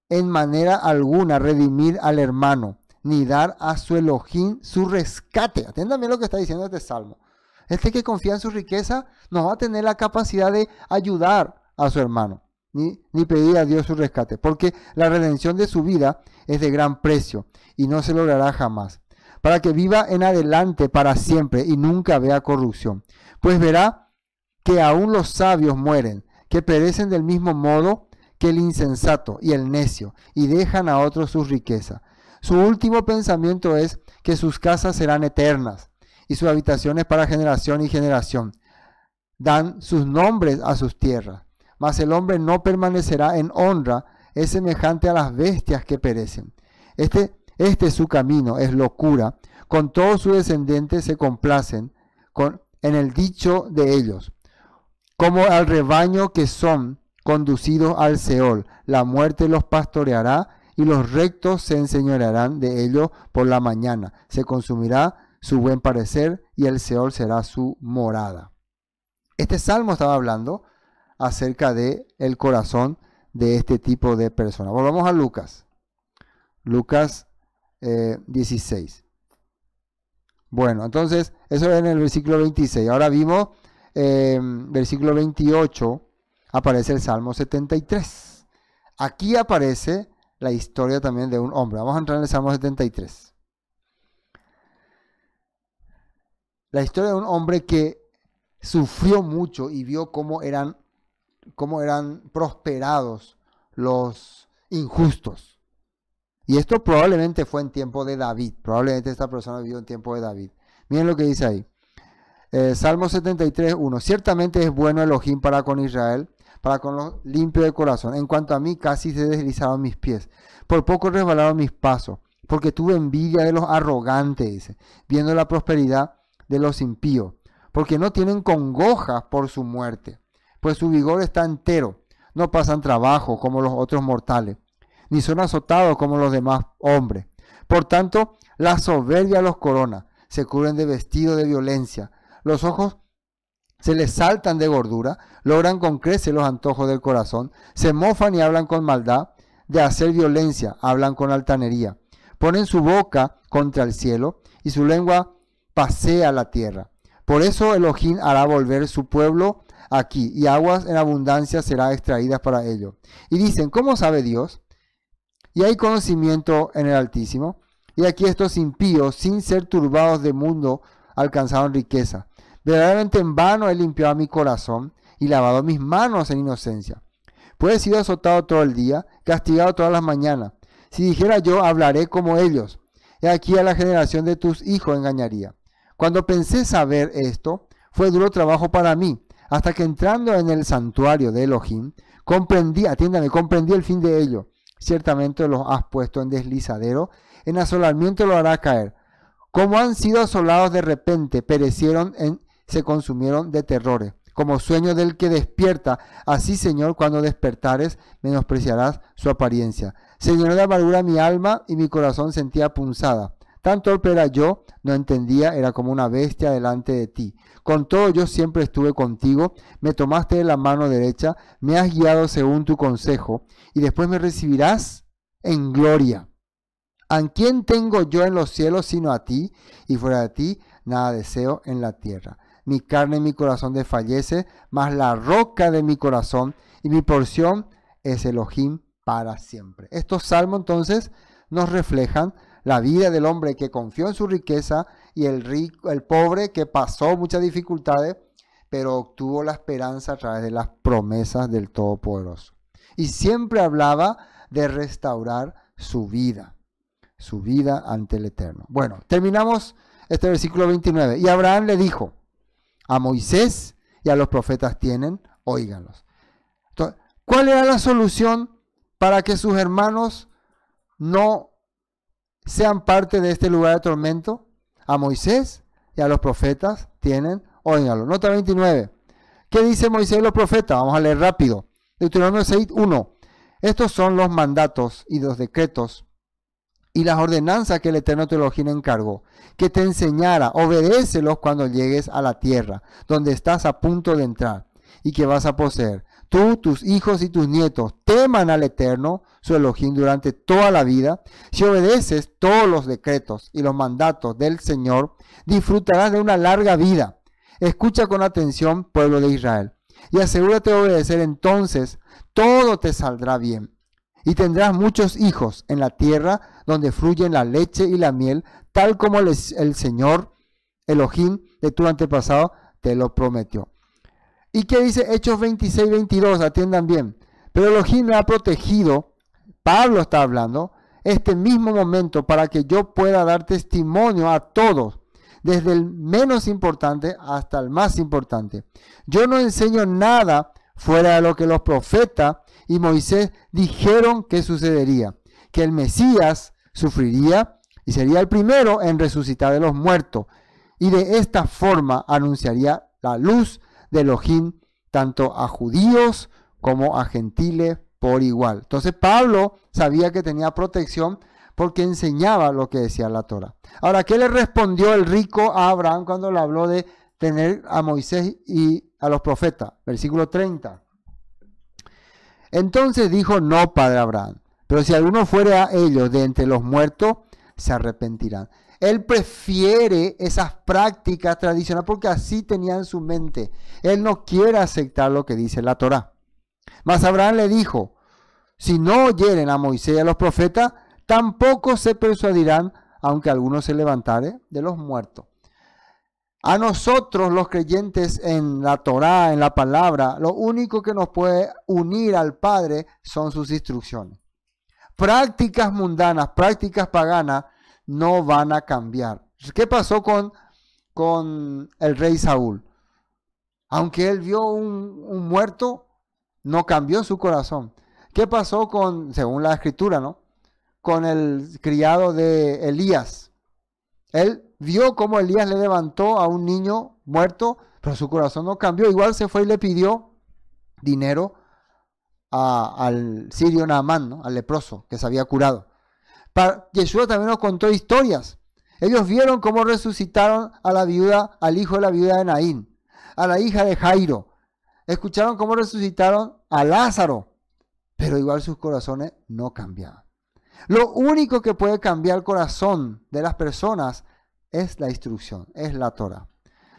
en manera alguna redimir al hermano, ni dar a su Elohim su rescate. Atiendan bien lo que está diciendo este salmo. Este que confía en su riqueza no va a tener la capacidad de ayudar a su hermano, ni pedir a Dios su rescate, porque la redención de su vida es de gran precio y no se logrará jamás, para que viva en adelante para siempre y nunca vea corrupción. Pues verá que aún los sabios mueren, que perecen del mismo modo que el insensato y el necio, y dejan a otros sus riquezas. Su último pensamiento es que sus casas serán eternas, y sus habitaciones para generación y generación. Dan sus nombres a sus tierras, mas el hombre no permanecerá en honra, es semejante a las bestias que perecen. Este su camino es locura, con todos sus descendientes se complacen en el dicho de ellos. como al rebaño que son conducidos al Seol. La muerte los pastoreará y los rectos se enseñorearán de ellos por la mañana. Se consumirá su buen parecer y el Seol será su morada. Este salmo estaba hablando acerca de el corazón de este tipo de personas. Volvamos a Lucas. Lucas 16. Bueno, entonces, eso es en el versículo 26. Ahora vimos, versículo 28, aparece el Salmo 73. Aquí aparece la historia también de un hombre. Vamos a entrar en el Salmo 73. La historia de un hombre que sufrió mucho y vio cómo eran prosperados los injustos. Y esto probablemente fue en tiempo de David. Probablemente esta persona vivió en tiempo de David. Miren lo que dice ahí. Salmo 73, 1. Ciertamente es bueno Elohim para con Israel, para con los limpios de corazón. En cuanto a mí, casi se deslizaron mis pies. Por poco resbalaron mis pasos, porque tuve envidia de los arrogantes, dice, viendo la prosperidad de los impíos, porque no tienen congoja por su muerte, pues su vigor está entero. No pasan trabajo como los otros mortales, ni son azotados como los demás hombres. Por tanto, la soberbia los corona, se cubren de vestido de violencia. Los ojos se les saltan de gordura, logran con creces los antojos del corazón, se mofan y hablan con maldad, de hacer violencia, hablan con altanería. Ponen su boca contra el cielo y su lengua pasea la tierra. Por eso Elohim hará volver su pueblo aquí, y aguas en abundancia serán extraídas para ellos. Y dicen, ¿cómo sabe Dios? Y hay conocimiento en el Altísimo. Y aquí estos impíos, sin ser turbados de mundo, alcanzaron riqueza. Verdaderamente en vano he limpiado mi corazón y lavado mis manos en inocencia. Pues he sido azotado todo el día, castigado todas las mañanas. Si dijera yo, hablaré como ellos. He aquí a la generación de tus hijos engañaría. Cuando pensé saber esto, fue duro trabajo para mí, hasta que entrando en el santuario de Elohim, comprendí el fin de ello. Ciertamente los has puesto en deslizadero, en asolamiento lo hará caer. Como han sido asolados de repente, perecieron, se consumieron de terrores. Como sueño del que despierta, así, Señor, cuando despertares, menospreciarás su apariencia. Señor de amargura mi alma y mi corazón sentía punzada. Tan torpe era yo, no entendía, era como una bestia delante de ti. Con todo yo siempre estuve contigo, me tomaste de la mano derecha, me has guiado según tu consejo, y después me recibirás en gloria. ¿A quién tengo yo en los cielos sino a ti? Y fuera de ti nada deseo en la tierra. Mi carne y mi corazón desfallece, mas la roca de mi corazón y mi porción es Elohim para siempre. Estos salmos entonces nos reflejan la vida del hombre que confió en su riqueza y el pobre que pasó muchas dificultades, pero obtuvo la esperanza a través de las promesas del Todopoderoso. Y siempre hablaba de restaurar su vida ante el Eterno. Bueno, terminamos este versículo 29. Y Abraham le dijo, a Moisés y a los profetas tienen, óiganlos. Entonces, ¿cuál era la solución para que sus hermanos no sean parte de este lugar de tormento? A Moisés y a los profetas tienen, óiganlo. Nota 29. ¿Qué dice Moisés y los profetas? Vamos a leer rápido. Deuteronomio 6:1. Estos son los mandatos y los decretos y las ordenanzas que el Eterno te Elohim encargó, que te enseñara, obedécelos cuando llegues a la tierra, donde estás a punto de entrar, y que vas a poseer. Tú, tus hijos y tus nietos teman al Eterno, su Elohim, durante toda la vida. Si obedeces todos los decretos y los mandatos del Señor, disfrutarás de una larga vida. Escucha con atención, pueblo de Israel, y asegúrate de obedecer, entonces todo te saldrá bien. Y tendrás muchos hijos en la tierra donde fluyen la leche y la miel, tal como el Señor Elohim de tu antepasado te lo prometió. ¿Y qué dice Hechos 26-22? Atiendan bien. Pero Elohim me ha protegido, Pablo está hablando, este mismo momento para que yo pueda dar testimonio a todos, desde el menos importante hasta el más importante. Yo no enseño nada fuera de lo que los profetas y Moisés dijeron que sucedería, que el Mesías sufriría y sería el primero en resucitar de los muertos, y de esta forma anunciaría la luz de Elohim tanto a judíos como a gentiles por igual. Entonces Pablo sabía que tenía protección porque enseñaba lo que decía la Torá. Ahora, ¿qué le respondió el rico a Abraham cuando le habló de tener a Moisés y a los profetas? Versículo 30. Entonces dijo: no, padre Abraham, pero si alguno fuere a ellos de entre los muertos, se arrepentirán. Él prefiere esas prácticas tradicionales porque así tenía en su mente. Él no quiere aceptar lo que dice la Torá. Mas Abraham le dijo: si no oyeren a Moisés y a los profetas, tampoco se persuadirán, aunque alguno se levantare de los muertos. A nosotros los creyentes en la Torá, en la palabra, lo único que nos puede unir al Padre son sus instrucciones. Prácticas mundanas, prácticas paganas, no van a cambiar. ¿Qué pasó con el rey Saúl? Aunque él vio un muerto, no cambió su corazón. ¿Qué pasó según la escritura, ¿no? Con el criado de Elías? Él vio cómo Elías le levantó a un niño muerto, pero su corazón no cambió. Igual se fue y le pidió dinero al sirio Naamán, ¿no? Al leproso que se había curado. Yeshua también nos contó historias. Ellos vieron cómo resucitaron a la viuda, al hijo de la viuda de Naín, a la hija de Jairo. Escucharon cómo resucitaron a Lázaro, pero igual sus corazones no cambiaban. Lo único que puede cambiar el corazón de las personas es la instrucción, es la Torá.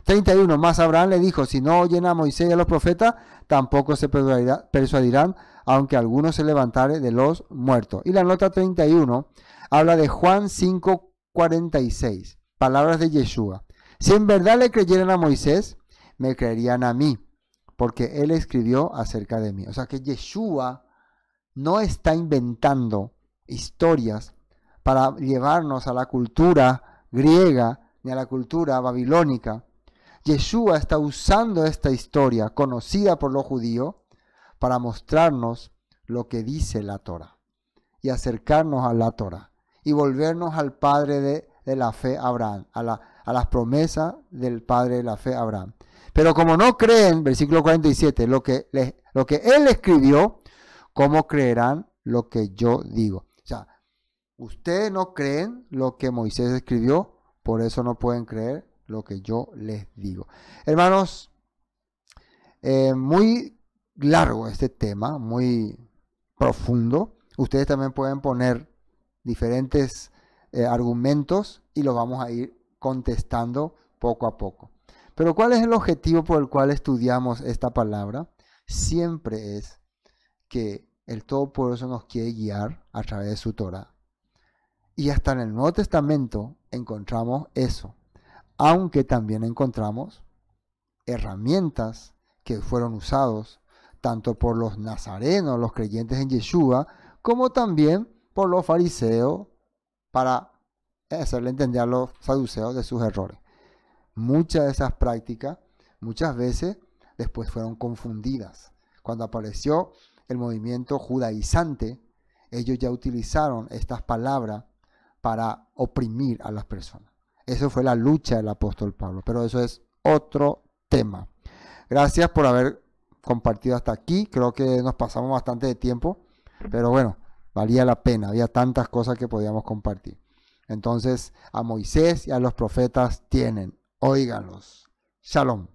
31. Más Abraham le dijo: si no oyen a Moisés y a los profetas, tampoco se persuadirán, aunque alguno se levantare de los muertos. Y la nota 31 habla de Juan 5:46, palabras de Yeshua. Si en verdad le creyeran a Moisés, me creerían a mí, porque él escribió acerca de mí. O sea que Yeshua no está inventando historias para llevarnos a la cultura griega ni a la cultura babilónica. Yeshua está usando esta historia conocida por los judíos para mostrarnos lo que dice la Torá y acercarnos a la Torá y volvernos al padre de la fe Abraham, a las promesas del padre de la fe Abraham. Pero como no creen, versículo 47, lo que él escribió, ¿cómo creerán lo que yo digo? O sea, ustedes no creen lo que Moisés escribió, por eso no pueden creer lo que yo les digo. Hermanos, muy largo este tema, muy profundo. Ustedes también pueden poner diferentes argumentos y los vamos a ir contestando poco a poco. Pero ¿cuál es el objetivo por el cual estudiamos esta palabra? Siempre es que el Todopoderoso nos quiere guiar a través de su Torá. Y hasta en el Nuevo Testamento encontramos eso, aunque también encontramos herramientas que fueron usados tanto por los nazarenos, los creyentes en Yeshua, como también por los fariseos para hacerle entender a los saduceos de sus errores. Muchas de esas prácticas, muchas veces, después fueron confundidas. Cuando apareció el movimiento judaizante, ellos ya utilizaron estas palabras para oprimir a las personas. Eso fue la lucha del apóstol Pablo, pero eso es otro tema. Gracias por haber compartido hasta aquí. Creo que nos pasamos bastante de tiempo, pero bueno, valía la pena. Había tantas cosas que podíamos compartir. Entonces, a Moisés y a los profetas tienen, óiganlos. Shalom.